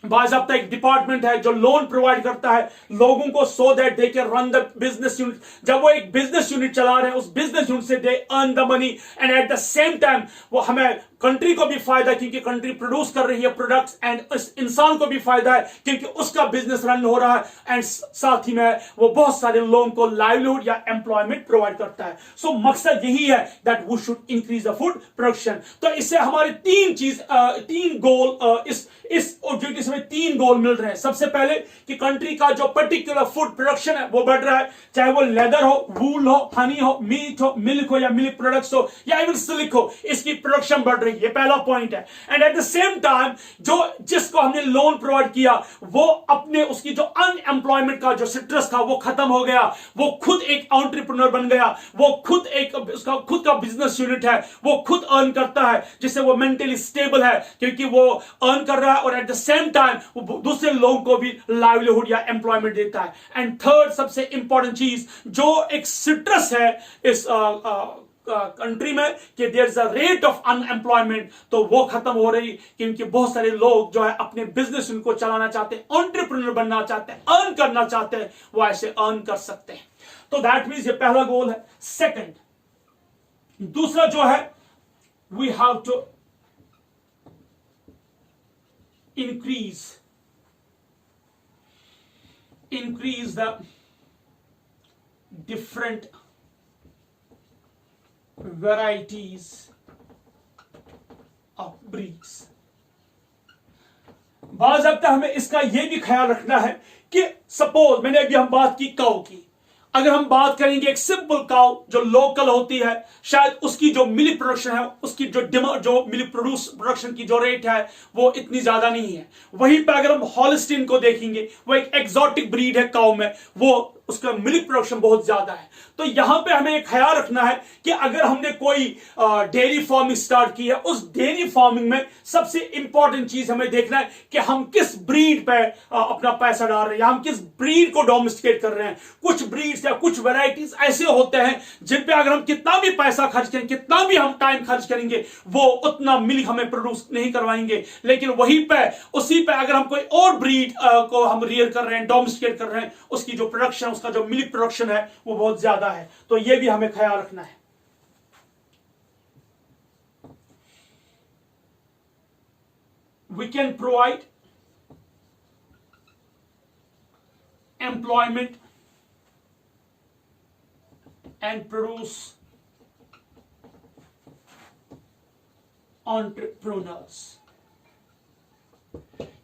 बाज़ाब्ता एक डिपार्टमेंट है जो लोन प्रोवाइड करता है लोगों को, सो that they can run the business unit. जब वो एक बिजनेस यूनिट चला रहे हैं, उस बिजनेस यूनिट से they earn the money, and eight the same time वो हमें कंट्री को भी फायदा, क्योंकि कंट्री प्रोड्यूस कर रही है प्रोडक्ट्स, एंड इस इंसान को भी फायदा है क्योंकि उसका बिजनेस रन हो रहा है, एंड साथ ही में वो बहुत सारे लोगों को लाइवलीहुड या एम्प्लॉयमेंट प्रोवाइड करता है। सो मकसद यही है that we should increase the food production. तो इससे हमारे तीन गोल, इस ऑब्जेक्टिव में तीन गोल मिल रहे हैं। सबसे पहले कि कंट्री का जो पर्टिकुलर फूड प्रोडक्शन है वो बढ़ रहा है, चाहे वो लेदर हो, वूल हो, हनी हो, मीट हो, मिल्क हो या मिल्क प्रोडक्ट्स हो, या इवन सिल्क हो, इसकी प्रोडक्शन बढ़ रही है। ये पहला पॉइंट है। And eight the same time जो जिसको हमने लोन प्रोवाइड किया, वो अपने उसकी जो अनएम्प्लॉयमेंट का जो सिट्रस था वो खत्म हो गया, वो खुद एक एंटरप्रेन्योर बन गया, वो खुद एक उसका खुद का बिजनेस यूनिट है, वो खुद अर्न करता है, जिससे वो मेंटली स्टेबल है क्योंकि वो अर्न कर रहा है, और एट द सेम टाइम वो दूसरे लोगों को भी लाइवलीहुड या एम्प्लॉयमेंट देता है। एंड थर्ड सबसे इंपॉर्टेंट चीज, जो एक सिट्रस है इस कंट्री में कि there is a rate of unemployment, तो वो खत्म हो रही, क्योंकि बहुत सारे लोग जो है अपने बिजनेस उनको चलाना चाहते हैं, एंटरप्रेन्योर बनना चाहते हैं, अर्न करना चाहते हैं, वो ऐसे अर्न कर सकते हैं। तो दैट मीन्स ये पहला गोल है। सेकंड, दूसरा जो है, we have to increase the different varieties of breeds। बाज़ाब्ता हमें इसका यह भी ख्याल रखना है कि सपोज मैंने अभी हम बात की काऊ की, अगर हम बात करेंगे एक सिंपल काऊ जो लोकल होती है, शायद उसकी जो मिल्क प्रोडक्शन है, उसकी जो डिमांड, जो मिल्क प्रोडक्शन की जो रेट है वो इतनी ज्यादा नहीं है। वहीं पर अगर हम हॉलस्टीन को देखेंगे, वो एक एक्सोटिक ब्रीड है काऊ में, वो उसका मिल्क प्रोडक्शन बहुत ज्यादा है। तो यहां पे हमें एक ख्याल रखना है कि अगर हमने कोई डेयरी फार्मिंग स्टार्ट की है, उस डेयरी फार्मिंग में सबसे इंपॉर्टेंट चीज हमें देखना है कि हम किस ब्रीड पे अपना पैसा डाल रहे हैं, हम किस ब्रीड को डोमेस्टिकेट कर रहे हैं। कुछ ब्रीड्स या कुछ वैरायटीज ऐसे होते हैं जिन पे अगर हम कितना भी पैसा खर्च करें, कितना भी हम टाइम खर्च करेंगे, वो उतना मिल्क हमें प्रोड्यूस नहीं करवाएंगे। लेकिन वहीं पे उसी पे अगर हम कोई और ब्रीड को हम रियर कर रहे हैं, डोमेस्टिकेट कर रहे हैं, उसकी जो प्रोडक्शन, उसका जो मिल्क प्रोडक्शन है वो बहुत ज्यादा है। तो ये भी हमें ख्याल रखना है। We can provide employment and produce entrepreneurs।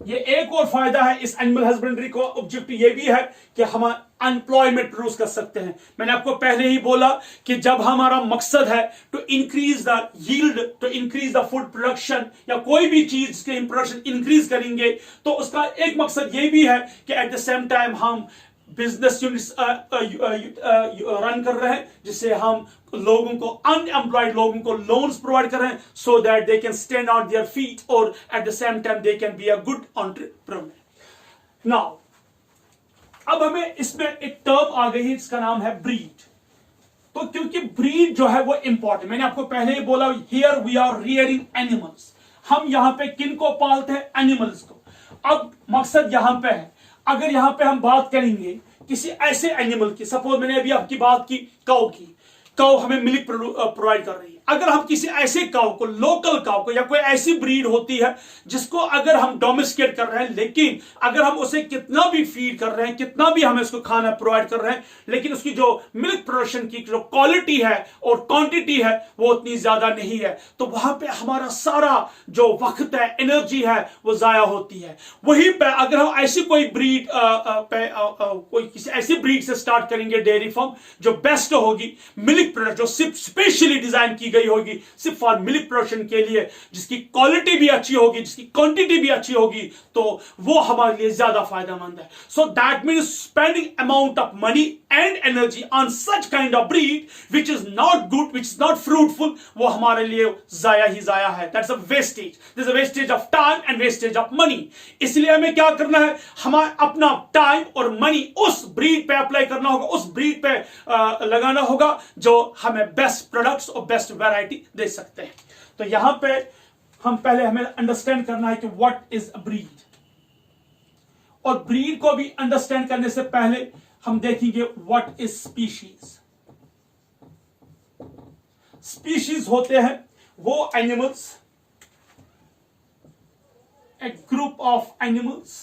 ये एक और फायदा है इस एनिमल हस्बेंड्री को, ऑब्जेक्टिव ये भी है कि हम एम्प्लॉयमेंट प्रोड्यूस कर सकते हैं। मैंने आपको पहले ही बोला कि जब हमारा मकसद है to increase the yield, to increase the food production, या कोई भी चीज के प्रोडक्शन इंक्रीज करेंगे, तो उसका एक मकसद ये भी है कि एट द सेम टाइम हम बिजनेस यूनिट्स रन कर रहे हैं, जिससे हम लोगों को, अनएम्प्लॉयड लोगों को लोन्स प्रोवाइड कर रहे हैं, so that they can stand on their feet और at the same time they can be a good entrepreneur. Now अब हमें इसमें एक टर्म आ गई है, इसका नाम है ब्रीड। तो क्योंकि ब्रीड जो है वो इंपॉर्टेंट, मैंने आपको पहले ही बोला, here we are rearing animals. हम यहां पे किन को पालते हैं? एनिमल्स को। अब मकसद यहां पे है, अगर यहां पे हम बात करेंगे किसी ऐसे एनिमल की, सपोज मैंने अभी आपकी बात की काऊ की, काऊ हमें मिल्क प्रोवाइड कर रही है। अगर हम किसी ऐसे काऊ को, लोकल काऊ को, या कोई ऐसी ब्रीड होती है जिसको अगर हम डोमेस्टिकेट कर रहे हैं, लेकिन अगर हम उसे कितना भी फीड कर रहे हैं, कितना भी हमें उसको खाना प्रोवाइड कर रहे हैं, लेकिन उसकी जो मिल्क प्रोडक्शन की जो क्वालिटी है और क्वांटिटी है वो उतनी ज्यादा नहीं है, तो वहां पे हमारा सारा जो वक्त है, एनर्जी है, वो जाया होती है। वहीं पे अगर हम ऐसी कोई ब्रीड कोई किसी ऐसी ब्रीड से स्टार्ट करेंगे डेयरी फार्म, जो बेस्ट होगी मिल्क प्रोडक्ट, जो सिर्फ स्पेशली डिजाइन की गई होगी सिर्फ फॉर मिल्क प्रोडक्शन के लिए, जिसकी क्वालिटी भी अच्छी होगी, जिसकी क्वांटिटी भी अच्छी होगी, तो वो हमारे लिए ज्यादा फायदेमंद है। So that means spending amount of money and energy on such kind of breed which is not good, which is not fruitful, वो हमारे लिए जाया ही जाया है। That's a wastage, this a wastage of time and wastage of money. इसलिए हमें क्या करना है, हमें अपना टाइम और मनी उस ब्रीड पे अप्लाई करना होगा, उस ब्रीड पे लगाना होगा जो हमें बेस्ट प्रोडक्ट्स और बेस्ट वैरायटी दे सकते हैं। तो यहां पे हमें अंडरस्टैंड करना है कि व्हाट इज अ ब्रीड, और ब्रीड को भी अंडरस्टैंड करने से पहले हम देखेंगे व्हाट इज स्पीशीज। स्पीशीज होते हैं वो animals, a group of animals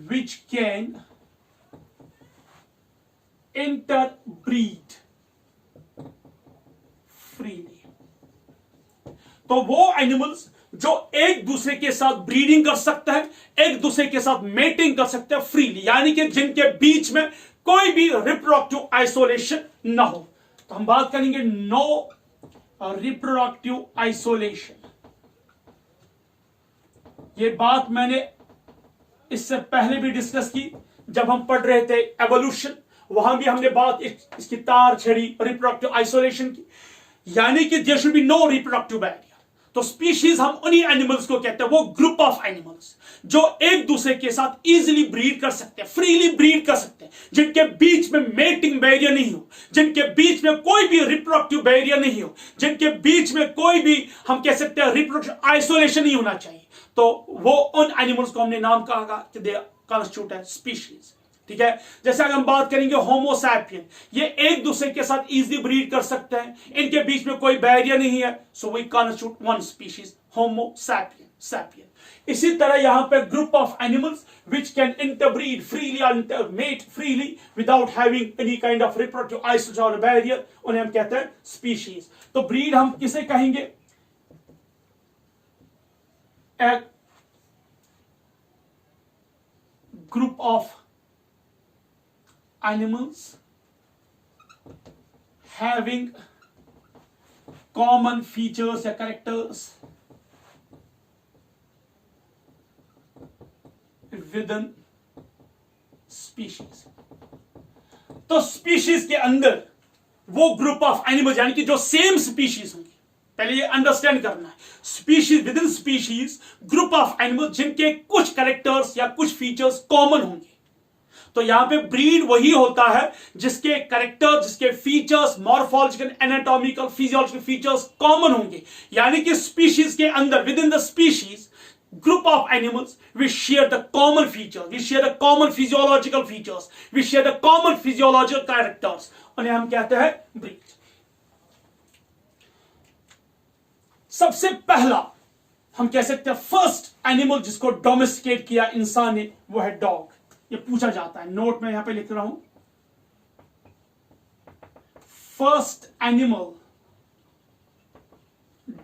which can interbreed freely। तो वो एनिमल्स जो एक दूसरे के साथ ब्रीडिंग कर सकते हैं, एक दूसरे के साथ मेटिंग कर सकते हैं फ्रीली, यानी कि जिनके बीच में कोई भी रिप्रोडक्टिव आइसोलेशन ना हो। तो हम बात करेंगे नो रिप्रोडक्टिव आइसोलेशन। ये बात मैंने इससे पहले भी डिस्कस की जब हम पढ़ रहे थे एवोल्यूशन, वहां भी हमने बात इसकी तार छड़ी रिप्रोडक्टिव आइसोलेशन की, यानी कि there should be no reproductive barrier. तो स्पीशीज हम उन्हीं एनिमल्स को कहते हैं, वो ग्रुप ऑफ एनिमल्स जो एक दूसरे के साथ इजीली ब्रीड कर सकते हैं, फ्रीली ब्रीड कर सकते हैं, जिनके बीच में मेटिंग बैरियर नहीं हो, जिनके बीच में कोई भी रिप्रोडक्टिव बैरियर नहीं हो, जिनके बीच में कोई भी हम कह सकते हैं रिप्रोडक्टिव आइसोलेशन नहीं होना चाहिए। तो वो उन एनिमल्स को हमने नाम कहा कि दे कॉन्स्टिट्यूट है स्पीशीज। ठीक है, जैसे अगर हम बात करेंगे होमो सैपियन, ये एक दूसरे के साथ इजीली ब्रीड कर सकते हैं, इनके बीच में कोई बैरियर नहीं है, so we constitute one species homo sapien. इसी तरह यहां पे group of animals which can interbreed freely और mate freely without having any kind of reproductive isolation और बैरियर, उन्हें हम कहते हैं स्पीशीज। तो ब्रीड हम किसे कहेंगे? A group of animals having common features या characters विद इन स्पीशीज। तो स्पीशीज के अंदर वो ग्रुप ऑफ एनिमल्स यानी कि जो सेम स्पीशीज होंगे, पहले ये अंडरस्टैंड करना है। Species with in species group of animals जिनके कुछ कैरेक्टर्स या कुछ फीचर्स कॉमन होंगे। तो यहां पे ब्रीड वही होता है जिसके कैरेक्टर, जिसके features, morphological, anatomical, physiological features common होंगे। यानी कि स्पीशीज के अंदर, with in the species group of animals, we share the common features, we share the common physiological features, we share the common physiological characters, उन्हें हम कहते हैं breed। सबसे पहला हम कह सकते हैं फर्स्ट एनिमल जिसको डोमेस्टिकेट किया इंसान ने, वो है डॉग। ये पूछा जाता है, नोट में यहां पे लिख रहा हूं, first animal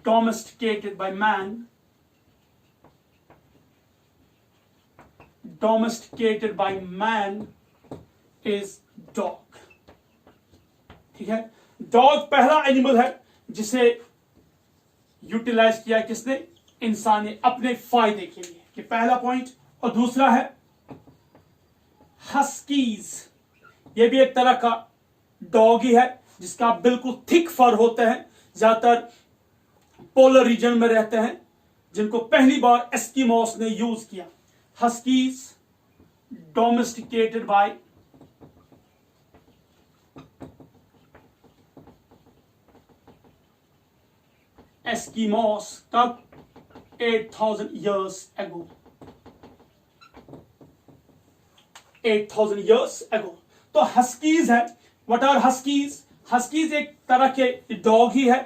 domesticated by man, domesticated by man is dog। ठीक है, डॉग पहला एनिमल है जिसे यूटिलाइज किया किसने, इंसान ने, अपने फायदे के लिए। ये पहला पॉइंट। और दूसरा है हस्कीज। ये भी एक तरह का डॉग ही है जिसका बिल्कुल थिक फर होता है, ज्यादातर पोलर रीजन में रहते हैं, जिनको पहली बार एस्किमोस ने यूज किया। Huskies domesticated by Eskimos कब, 8,000 years ago, 8,000 years ago। तो हस्कीज है। What are huskies? हस्कीज एक तरह के डॉग ही है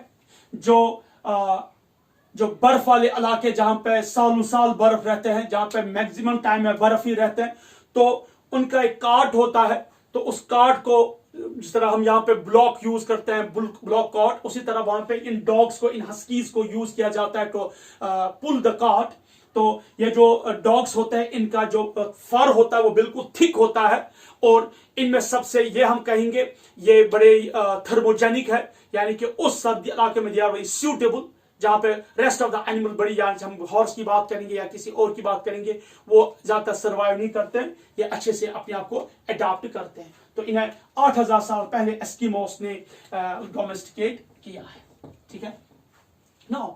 जो बर्फ वाले इलाके, जहां पे सालों साल बर्फ रहते हैं, जहां पे मैक्सिमम टाइम में बर्फ ही रहते हैं, तो उनका एक कार्ड होता है। तो उस कार्ड को जिस तरह हम यहाँ पे ब्लॉक यूज करते हैं, ब्लॉक कार्ड, उसी तरह वहां पे इन डॉग्स को, इन हस्कीज को यूज किया जाता है टू पुल द कार्ड। तो ये जो डॉग्स होते हैं, इनका जो फर होता है वो बिल्कुल थिक होता है, और इनमें सबसे ये हम कहेंगे ये बड़े थर्मोजेनिक है, यानी कि उस सर्दी इलाके में दे आर वेरी सूटेबल, जहां पे रेस्ट ऑफ द एनिमल बड़ी, यानी हम हॉर्स की बात करेंगे या किसी और की बात करेंगे, वो ज्यादातर सर्वाइव नहीं करते हैं, ये अच्छे से अपने आप को अडॉप्ट करते हैं। तो इन्हें 8,000 साल पहले एस्किमोस ने डोमेस्टिकेट किया है। ठीक है, नाउ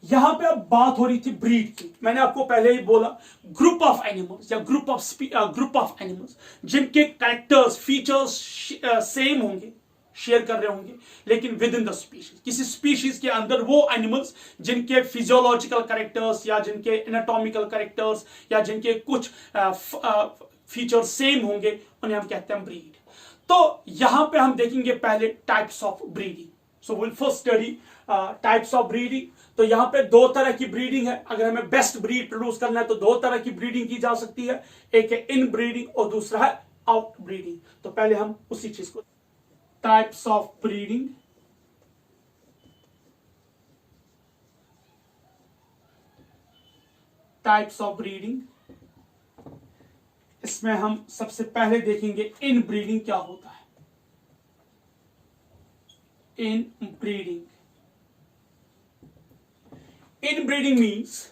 यहां पे अब बात हो रही थी ब्रीड की। मैंने आपको पहले ही बोला, ग्रुप ऑफ एनिमल्स या ग्रुप ऑफ एनिमल्स जिनके कैरेक्टर्स, फीचर्स सेम होंगे, शेयर कर रहे होंगे, लेकिन विद इन द स्पीशीज, किसी स्पीशीज के अंदर वो एनिमल्स जिनके फिजियोलॉजिकल कैरेक्टर्स या जिनके एनाटॉमिकल कैरेक्टर्स या जिनके कुछ फीचर्स सेम होंगे, उन्हें हम कहते हैं ब्रीड। तो यहां पे हम देखेंगे पहले types of breeding. So will first study types of breeding. तो यहां पे दो तरह की ब्रीडिंग है। अगर हमें बेस्ट ब्रीड प्रोड्यूस करना है तो दो तरह की ब्रीडिंग की जा सकती है, एक है इन ब्रीडिंग और दूसरा है आउट ब्रीडिंग। तो पहले हम उसी चीज को, types of breeding, types of breeding, इसमें हम सबसे पहले देखेंगे इन ब्रीडिंग क्या होता है। इन ब्रीडिंग, इन ब्रीडिंग मीन्स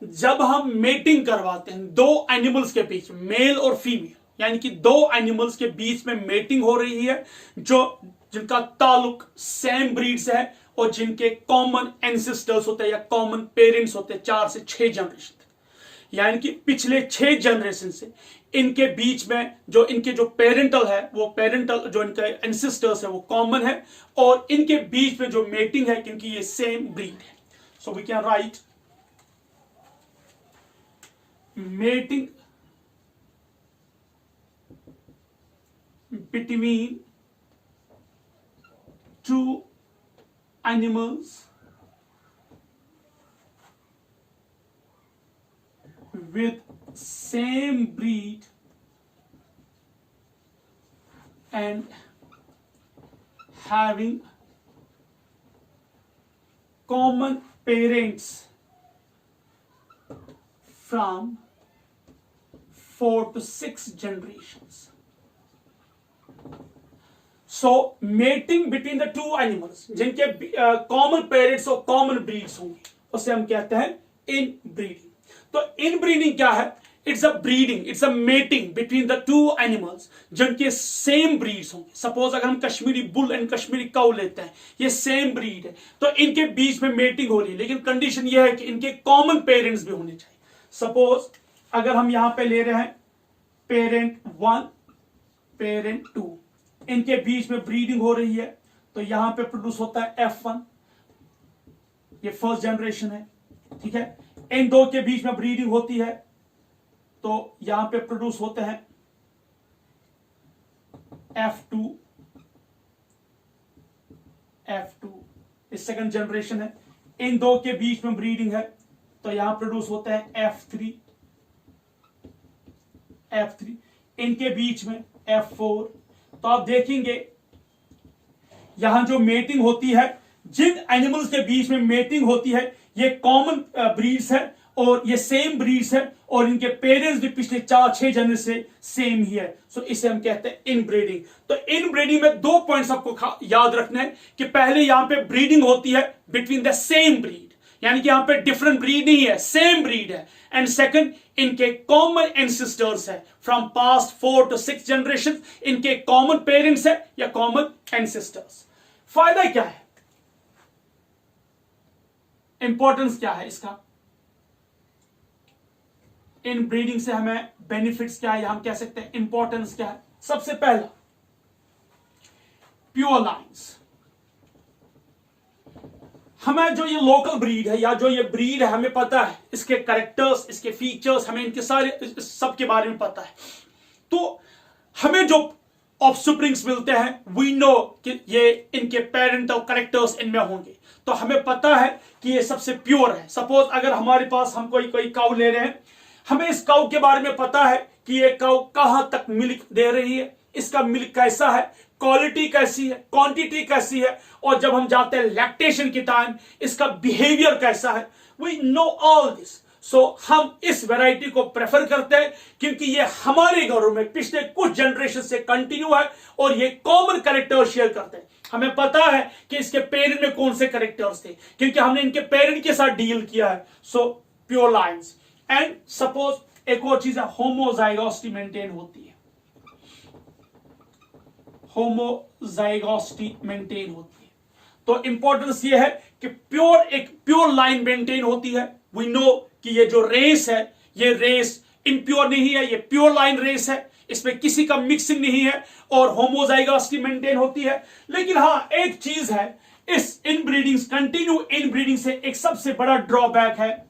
जब हम मेटिंग करवाते हैं दो एनिमल्स के बीच, मेल और फीमेल, यानी कि दो एनिमल्स के बीच में मेटिंग हो रही है, जिनका ताल्लुक सेम ब्रीड से है और जिनके कॉमन एंसेस्टर्स होते हैं या कॉमन पेरेंट्स होते हैं 4 से 6 जनरेशन तक, यानी कि पिछले 6 जनरेशन से इनके बीच में जो इनके जो पेरेंटल है, वो पेरेंटल जो इनके एंसेस्टर्स है वो कॉमन है, और इनके बीच में जो मेटिंग है क्योंकि ये सेम ब्रीड है। So we can right mating between two animals with same breed and having common parents from 4 to 6 generations. So mating between the two animals जिनके कॉमन पेरेंट्स और कॉमन ब्रीड्स होंगे, उसे हम कहते हैं इन ब्रीडिंग। तो इन breeding क्या है? It's a breeding, it's a mating between the two animals जिनके सेम ब्रीड्स होंगे। सपोज अगर हम कश्मीरी बुल एंड कश्मीरी काऊ लेते हैं, ये सेम ब्रीड है, तो इनके बीच में मेटिंग हो रही है, लेकिन कंडीशन ये है कि इनके कॉमन पेरेंट्स भी होने चाहिए। सपोज अगर हम यहां पे ले रहे हैं पेरेंट 1 पेरेंट 2, इनके बीच में ब्रीडिंग हो रही है, तो यहां पे प्रोड्यूस होता है F1, ये फर्स्ट जनरेशन है, ठीक है। इन दो के बीच में ब्रीडिंग होती है, तो यहां पे प्रोड्यूस होते हैं F2, ये सेकंड जनरेशन है। इन दो के बीच में ब्रीडिंग है, तो यहां प्रोड्यूस होता है F3, इनके बीच में F4। तो आप देखेंगे यहां जो मेटिंग होती है, जिन एनिमल्स के बीच में मेटिंग होती है, ये कॉमन ब्रीड्स है और ये सेम ब्रीड्स है, और इनके पेरेंट्स भी पिछले 4-6 जनरेशन से सेम ही है। सो इसे हम कहते हैं इनब्रीडिंग। तो इनब्रीडिंग में 2 पॉइंट्स आपको याद रखना है कि पहले यहां पे ब्रीडिंग होती है बिटवीन द सेम ब्रीड, यानी कि यहां पे डिफरेंट ब्रीड नहीं है, सेम ब्रीड है। एंड सेकंड, इनके कॉमन एंसेस्टर्स है फ्रॉम पास्ट 4 to 6 जनरेशन, इनके कॉमन पेरेंट्स है या कॉमन एंसेस्टर्स। फायदा क्या है, इंपॉर्टेंस क्या है इसका, इन ब्रीडिंग से हमें बेनिफिट्स क्या है, हम कह सकते हैं इंपॉर्टेंस क्या है। सबसे पहला, प्योर लाइन्स। हमें जो ये लोकल ब्रीड है या जो ये ब्रीड है, हमें पता है इसके कैरेक्टर्स, इसके फीचर्स, हमें इनके सारे सब के बारे में पता है। तो हमें जो ऑफस्प्रिंग्स मिलते हैं, वी नो कि ये इनके पेरेंटल कैरेक्टर्स इनमें होंगे, तो हमें पता है कि ये सबसे प्योर है। सपोज अगर हमारे पास हम कोई काऊ ले रहे हैं, हमें इस काऊ के बारे में पता है कि ये काऊ कहां तक मिल्क दे रही है, इसका मिल्क कैसा है, क्वालिटी कैसी है, क्वांटिटी कैसी है, और जब हम जाते हैं लैक्टेशन के टाइम इसका बिहेवियर कैसा है। We know all this. So हम इस वैरायटी को प्रेफर करते हैं क्योंकि ये हमारे घरों में पिछले कुछ जनरेशन से कंटिन्यू है और ये कॉमन कैरेक्टर शेयर करते हैं। हमें पता है कि इसके पेरेंट में कौन से कैरेक्टर्स थे क्योंकि हमने इनके पेरेंट के साथ डील किया है। So pure lines. And suppose एक और चीज है, होमोजाइगोसिटी मेंटेन होती है, होमोजाइगोसिटी मेंटेन होती है। तो इंपॉर्टेंस ये है कि एक प्योर लाइन मेंटेन होती है। वी नो कि ये जो रेस है, ये रेस इम्प्योर नहीं है, ये प्योर लाइन रेस है, इसमें किसी का मिक्सिंग नहीं है और होमोजाइगोसिटी मेंटेन होती है। लेकिन हां, एक चीज है, इस इनब्रीडिंग, कंटिन्यू इनब्रीडिंग से एक सबसे बड़ा ड्रॉबैक है,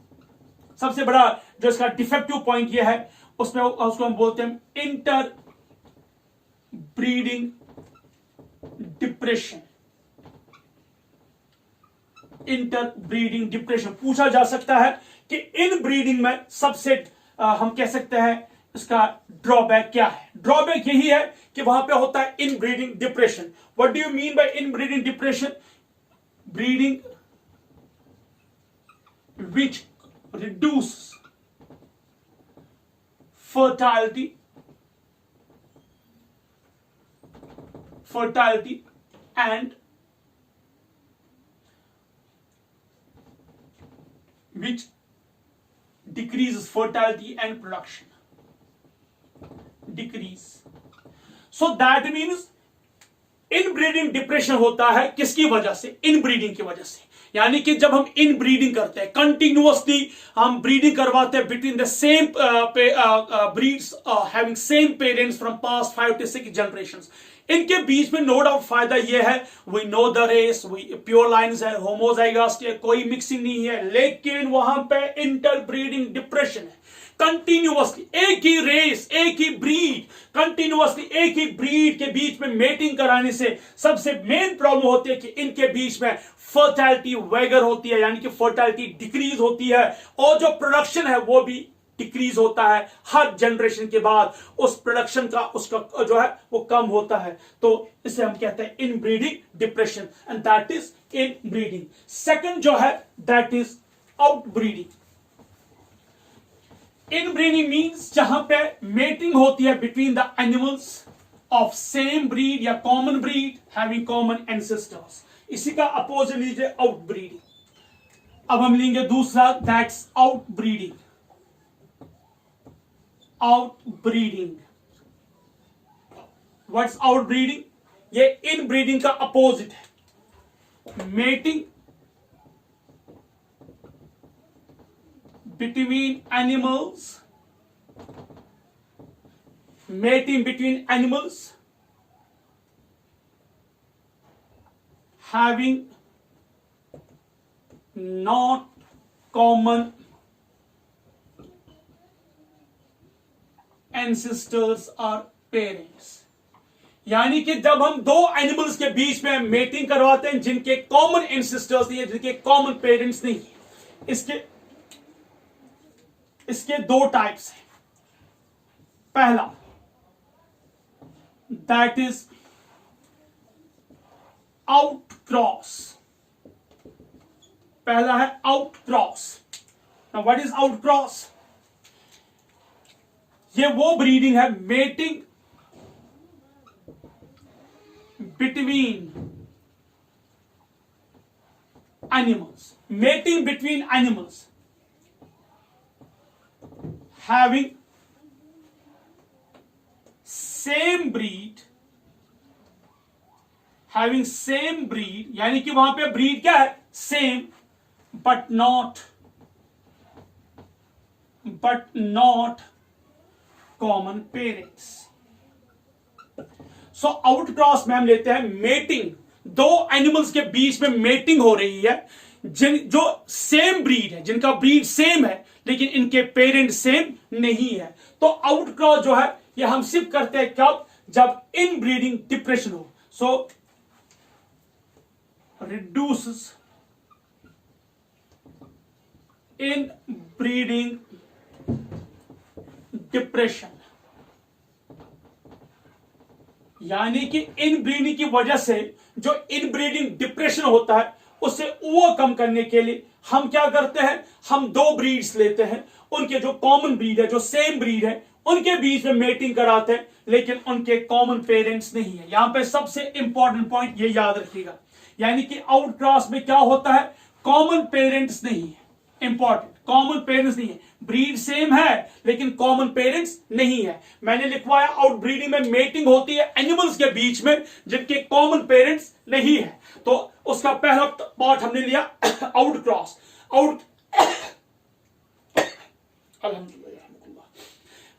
सबसे बड़ा जो इसका डिफेक्टिव पॉइंट ये है, उसमें उसको हम बोलते हैं inter breeding depression. Inter breeding depression पूछा जा सकता है कि इन ब्रीडिंग में सबसे हम कह सकते हैं इसका ड्रॉबैक क्या है। ड्रॉबैक यही है कि वहां पे होता है इन breeding depression. What do you mean by in breeding depression? Breeding which reduce fertility and which decreases fertility and production. Decrease. So that means inbreeding depression होता है किसकी वजह से? इनब्रीडिंग की वजह से। यानी कि जब हम इनब्रीडिंग करते हैं, कंटिन्यूअसली हम ब्रीडिंग करवाते हैं between the same breeds having same parents from past 5 to 6 generations, इनके बीच में नो डाउट फायदा ये है, we know the race, pure lines है, होमोजाइगोसिटी है, कोई मिक्सिंग नहीं है, लेकिन वहां पे इंटरब्रीडिंग डिप्रेशन है। कंटिन्यूअसली एक ही रेस, एक ही ब्रीड, कंटिन्यूअसली एक ही ब्रीड के बीच में मेटिंग कराने से सबसे मेन प्रॉब्लम होती है कि इनके बीच में फर्टिलिटी वैगर होती है, यानी कि फर्टिलिटी डिक्रीज होती है और जो प्रोडक्शन है वो भी डिक्रीज होता है। हर जनरेशन के बाद उस प्रोडक्शन का उसका जो है वो कम होता है। तो इसे हम कहते हैं inbreeding depression and that is inbreeding. Second जो है that is outbreeding. Inbreeding means जहां पे मेटिंग होती है between the animals of same breed या common breed having common ancestors. इसी का अपोजिट लीजिए आउटब्रीडिंग। अब हम लेंगे दूसरा, that's outbreeding. Outbreeding. What's outbreeding? ये इनब्रीडिंग का अपोजिट है। Mating between animals, mating between animals having not common ancestors or parents। यानी कि जब हम दो एनिमल्स के बीच में मेटिंग करवाते हैं जिनके कॉमन एंसेस्टर्स नहीं है, जिनके कॉमन पेरेंट्स नहीं है, इसके दो टाइप्स हैं। पहला, दैट इज आउटक्रॉस। पहला है outcross. Now what is outcross? ये वो ब्रीडिंग है, mating between animals, mating between animals having same breed, यानी कि वहां पे ब्रीड क्या है? Same, but not common parents. So outcross में हम लेते हैं मेटिंग, दो एनिमल्स के बीच में मेटिंग हो रही है जो सेम ब्रीड है, जिनका ब्रीड सेम है लेकिन इनके पेरेंट सेम नहीं है। तो आउटक्रॉस जो है ये हम सिर्फ करते हैं कब? जब इन ब्रीडिंग डिप्रेशन हो। सो रिड्यूसेस इन ब्रीडिंग डिप्रेशन, यानी कि इन ब्रीडिंग की वजह से जो इन ब्रीडिंग डिप्रेशन होता है उसे वो कम करने के लिए हम क्या करते हैं? हम दो ब्रीड्स लेते हैं, उनके जो कॉमन ब्रीड है, जो सेम ब्रीड है, उनके बीच में मेटिंग कराते हैं लेकिन उनके कॉमन पेरेंट्स नहीं है। यहां पे सबसे इंपॉर्टेंट पॉइंट ये याद रखिएगा, यानी कि आउटक्रॉस में क्या होता है? कॉमन पेरेंट्स नहीं है। इंपॉर्टेंट, कॉमन पेरेंट्स नहीं है, ब्रीड सेम है लेकिन कॉमन पेरेंट्स नहीं है। मैंने लिखवाया आउटब्रीडिंग में मेटिंग होती है एनिमल्स के बीच में जिनके कॉमन पेरेंट्स नहीं है। तो उसका पहला पार्ट हमने लिया आउटक्रॉस।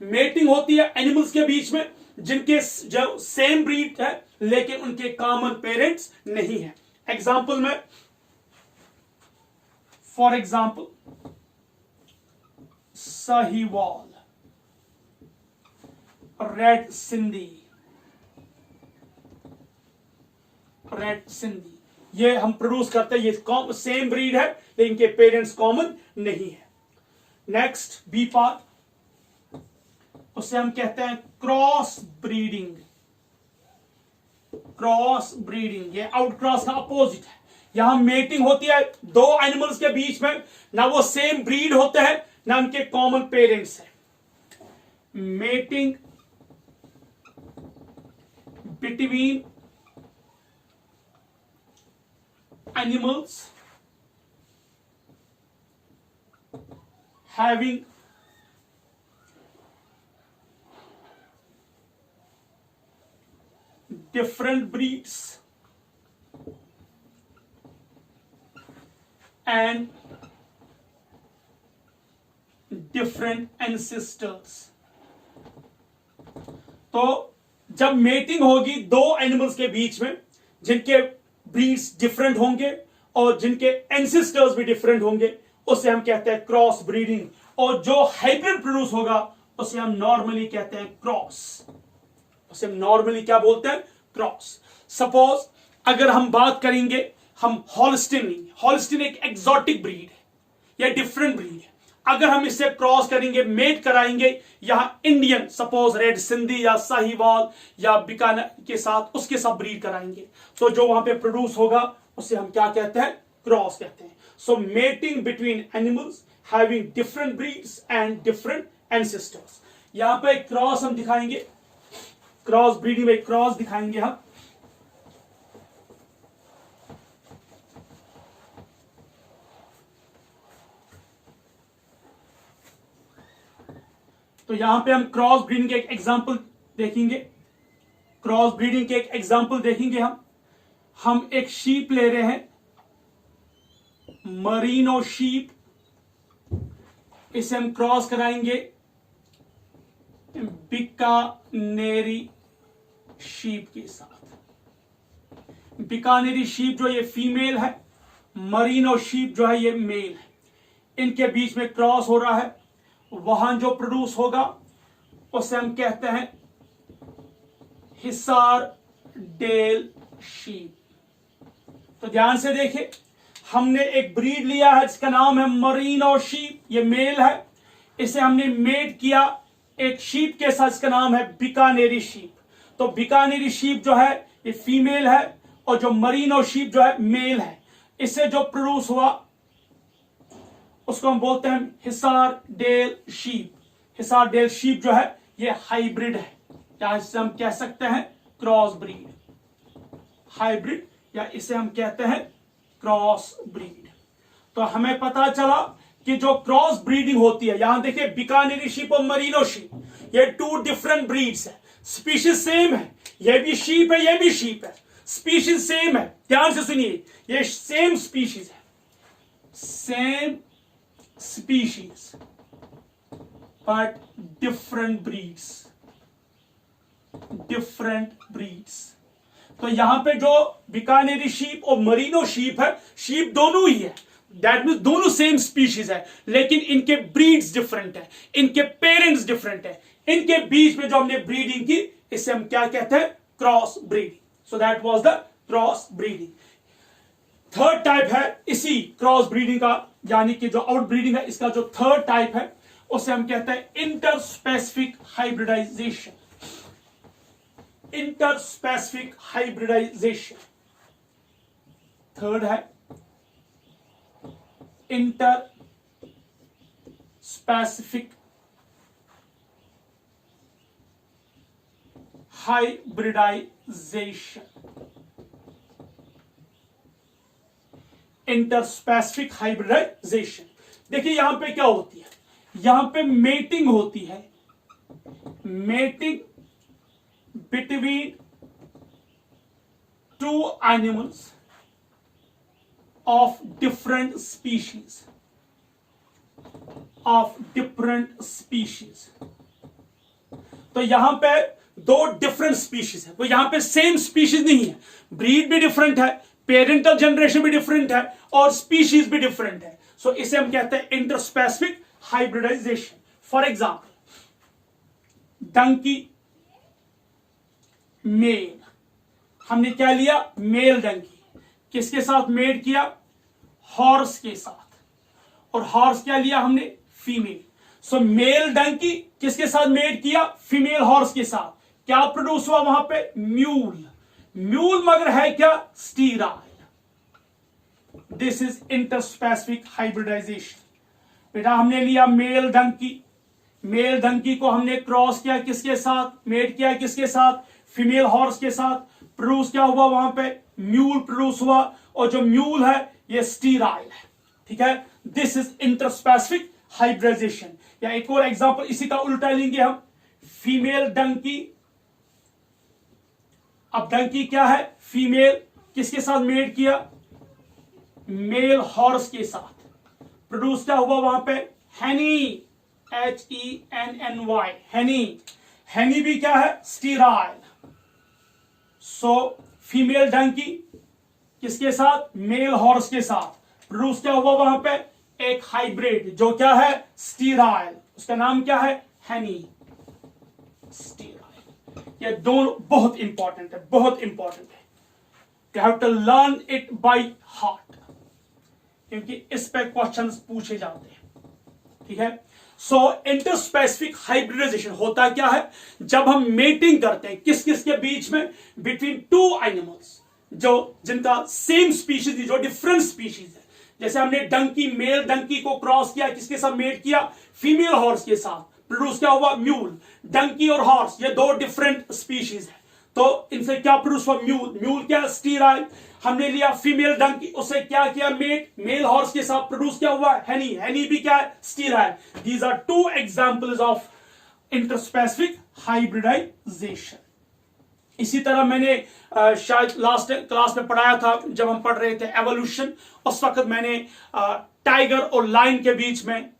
मेटिंग होती है एनिमल्स के बीच में जिनके जो सेम ब्रीड है लेकिन उनके कॉमन पेरेंट्स नहीं है। एग्जाम्पल में, for example Sahiwal, red Sindhi, ये हम प्रोड्यूस करते हैं, ये सेम ब्रीड है लेकिन इनके पेरेंट्स कॉमन नहीं है। नेक्स्ट बी पार्ट, उसे हम कहते हैं क्रॉस ब्रीडिंग। ये आउटक्रॉस का अपोजिट है। यहां मेटिंग होती है दो एनिमल्स के बीच में, ना वो सेम ब्रीड होते हैं ना उनके कॉमन पेरेंट्स है। Mating between animals having different breeds and different ancestors। तो जब मेटिंग होगी दो एनिमल्स के बीच में जिनके ब्रीड्स डिफरेंट होंगे और जिनके एंसेस्टर्स भी डिफरेंट होंगे, उसे हम कहते हैं क्रॉस ब्रीडिंग। और जो हाइब्रिड प्रोड्यूस होगा उसे हम नॉर्मली कहते हैं क्रॉस। उसे हम नॉर्मली क्या बोलते हैं? क्रॉस। सपोज अगर हम बात करेंगे, हम हॉलस्टीन एक एक्सोटिक ब्रीड है या डिफरेंट ब्रीड है, अगर हम इससे क्रॉस करेंगे, मेट कराएंगे यहां इंडियन, सपोज रेड सिंधी या साहीवाल या बीकानेर के साथ, उसके साथ ब्रीड कराएंगे, तो जो वहां पे प्रोड्यूस होगा उसे हम क्या कहते हैं? क्रॉस कहते हैं। So mating between animals having different breeds and different ancestors. यहां पे क्रॉस हम दिखाएंगे, क्रॉस ब्रीडिंग में क्रॉस दिखाएंगे हम। तो यहां पे हम क्रॉस ब्रीडिंग के एक एग्जांपल देखेंगे। क्रॉस ब्रीडिंग के एक एग्जांपल देखेंगे हम एक शीप ले रहे हैं, मरीनो शीप, इसे हम क्रॉस कराएंगे बीकानेरी शीप के साथ। बीकानेरी शीप जो ये फीमेल है, मरीनो शीप जो है ये मेल है। इनके बीच में क्रॉस हो रहा है, वहां जो प्रोड्यूस होगा उसे हम कहते हैं हिसार डेल शीप। तो ध्यान से देखिए, हमने एक ब्रीड लिया है जिसका नाम है मरीनो शीप, ये मेल है। इसे हमने मेट किया एक शीप के साथ जिसका नाम है बीकानेरी शीप। तो बीकानेरी शीप जो है ये फीमेल है और जो मरीनो शीप जो है मेल है। इससे जो प्रोड्यूस हुआ उसको हम बोलते हैं Hisar dale sheep. Hisar dale sheep जो है ये हाइब्रिड है, या इसे हम कह सकते हैं क्रॉस ब्रीड, हाइब्रिड, या इसे हम कहते हैं क्रॉस ब्रीड। तो हमें पता चला कि जो क्रॉस ब्रीडिंग होती है, यहां देखिए बीकानेरी शीप और मरीनो शीप, ये टू डिफरेंट ब्रीड्स है। स्पीशीज सेम है, ये भी शीप है, ये भी शीप है, स्पीशीज सेम है। ध्यान से सुनिए, ये सेम स्पीशीज है, same species but different breeds, different breeds. तो यहां पे जो बीकानेरी शीप और मरीनो शीप है, शीप दोनों ही है, दैट मीन्स दोनों सेम स्पीशीज है, लेकिन इनके ब्रीड्स डिफरेंट है, इनके पेरेंट्स डिफरेंट है। इनके बीच में जो हमने ब्रीडिंग की, इसे हम क्या कहते हैं, cross breeding. So that was the cross breeding. Third type है इसी क्रॉस ब्रीडिंग का, यानी कि जो आउट ब्रीडिंग है, इसका जो थर्ड टाइप है उसे हम कहते हैं interspecific hybridization. Interspecific hybridization third है इंटरस्पेसिफिक हाइब्रिडाइजेशन। इंटरस्पेसिफिक हाइब्रिडाइजेशन, देखिए यहां पे क्या होती है, यहां पे मेटिंग होती है, mating between two animals of different species, of different species। तो यहां पे दो डिफरेंट स्पीशीज है, वो यहां पे सेम स्पीशीज नहीं है, ब्रीड भी डिफरेंट है, पेरेंटल जनरेशन भी डिफरेंट है और स्पीशीज भी डिफरेंट है। सो इसे हम कहते हैं interspecific hybridization. For example, donkey male, हमने क्या लिया, मेल डंकी, किसके साथ मेट किया, हॉर्स के साथ, और हॉर्स क्या लिया हमने, फीमेल। सो मेल डंकी किसके साथ मेट किया, फीमेल हॉर्स के साथ। क्या प्रोड्यूस हुआ वहां पे, म्यूल। म्यूल मगर है क्या, sterile. This is interspecific hybridization. बेटा हमने लिया मेल डंकी, मेल डंकी को हमने क्रॉस किया किसके साथ, मेट किया किसके साथ, फीमेल हॉर्स के साथ। प्रोड्यूस क्या हुआ वहां पे, म्यूल प्रोड्यूस हुआ, और जो म्यूल है ये स्टीराइल है। ठीक है, दिस इज इंटरस्पेसिफिक हाइब्रिडाइजेशन। या एक और एग्जांपल इसी का उल्टा लेंगे हम, फीमेल डंकी। अब डंकी क्या है, फीमेल, किसके साथ मेट किया, मेल हॉर्स के साथ। प्रोड्यूस क्या हुआ वहां पे, हैनी, HENNY, हैनी। हैनी भी क्या है, स्टीराइल। सो फीमेल डंकी किसके साथ, मेल हॉर्स के साथ। प्रोड्यूस क्या हुआ वहां पे, एक हाइब्रिड जो क्या है, स्टीराइल, उसका नाम क्या है, हैनी, स्टीराइल। ये दोनों बहुत इंपॉर्टेंट है, बहुत इंपॉर्टेंट है। You have to learn it by heart, क्योंकि इस पे क्वेश्चंस पूछे जाते हैं। ठीक है, सो इंटरस्पेसिफिक हाइब्रिडाइजेशन होता क्या है, जब हम मेटिंग करते हैं किस किस के बीच में, बिटवीन टू एनिमल्स जो जिनका सेम स्पीशीज, जो डिफरेंट स्पीशीज है। जैसे हमने डंकी, मेल डंकी को क्रॉस किया, किसके साथ मेट किया, फीमेल हॉर्स के साथ। प्रोड्यूस क्या हुआ, म्यूल। डंकी और हॉर्स ये दो डिफरेंट स्पीशीज है, तो इनसे क्या प्रोड्यूस हुआ, म्यूल। म्यूल क्या, स्टीराइल। हमने लिया फीमेल डंकी, उसे क्या किया, मेट, मेल हॉर्स के साथ। प्रोड्यूस क्या हुआ, हैनी। हैनी भी क्या है, sterile. These are two examples of interspecific hybridization. इसी तरह मैंने शायद लास्ट क्लास में पढ़ाया था जब हम पढ़ रहे थे एवोल्यूशन, उस वक्त मैंने टाइगर और लायन के बीच में,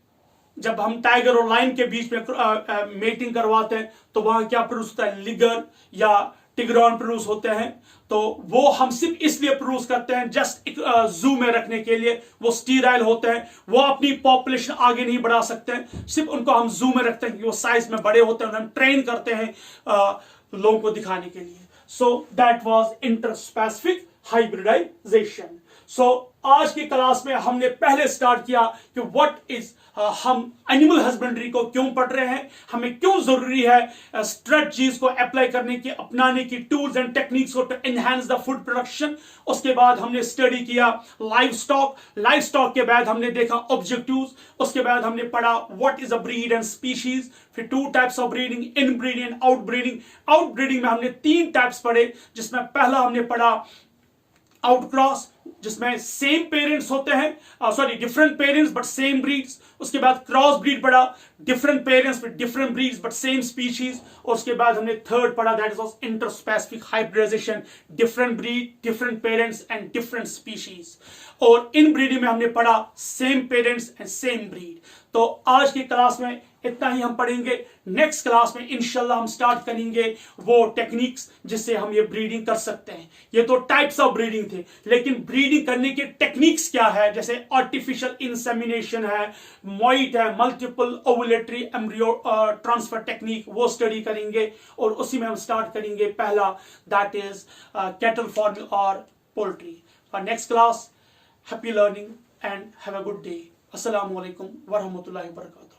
जब हम टाइगर और लायन के बीच में मेटिंग करवाते हैं तो वहां क्या प्रोड्यूस होता है, लिगर या टिग्रॉन प्रोड्यूस होते हैं। तो वो हम सिर्फ इसलिए प्रोड्यूस करते हैं जस्ट एक जू में रखने के लिए, वो स्टीराइल होते हैं, वो अपनी पॉपुलेशन आगे नहीं बढ़ा सकते हैं, सिर्फ उनको हम जू में रखते हैं कि वो साइज में बड़े होते हैं, उन्हें हम ट्रेन करते हैं लोगों को दिखाने के लिए। So that was interspecific hybridisation. So आज की क्लास में हमने पहले स्टार्ट किया कि व्हाट इज, हम एनिमल हस्बेंड्री को क्यों पढ़ रहे हैं, हमें क्यों जरूरी है स्ट्रेटजीज को अप्लाई करने की, अपनाने की, टूल्स एंड टेक्निक्स को to enhance the food production. उसके बाद हमने स्टडी किया लाइव स्टॉक के बाद हमने देखा ऑब्जेक्टिव्स, उसके बाद हमने पढ़ा what is a breed and species, फिर 2 types of breeding, in breeding and out breeding. Out breeding में हमने 3 टाइप्स पढ़े, जिसमें पहला हमने पढ़ा आउटक्रॉस, जिसमें सेम पेरेंट्स होते हैं, sorry different parents but same breeds. उसके बाद क्रॉस ब्रीड पढ़ा, different parents with different breeds but same species. और उसके बाद हमने थर्ड पढ़ा, that is interspecific hybridization, different breed, different parents and different species. और इन ब्रीडिंग में हमने पढ़ा same parents and same breed. तो आज की क्लास में इतना ही हम पढ़ेंगे। नेक्स्ट क्लास में इंशाल्लाह हम स्टार्ट करेंगे वो टेक्निक्स जिससे हम ये ब्रीडिंग कर सकते हैं। ये तो टाइप्स ऑफ ब्रीडिंग थे, लेकिन ब्रीडिंग करने के टेक्निक्स क्या है, जैसे आर्टिफिशियल इंसेमिनेशन है, मोइट है, multiple ovulatory embryo transfer technique, वो स्टडी करेंगे। और उसी में हम स्टार्ट करेंगे पहला, दैट इज कैटल फार्मिंग और poultry. For next class, happy learning and have a good day. अस्सलामु अलैकुम वरहमतुल्लाहि वबरकातुहू।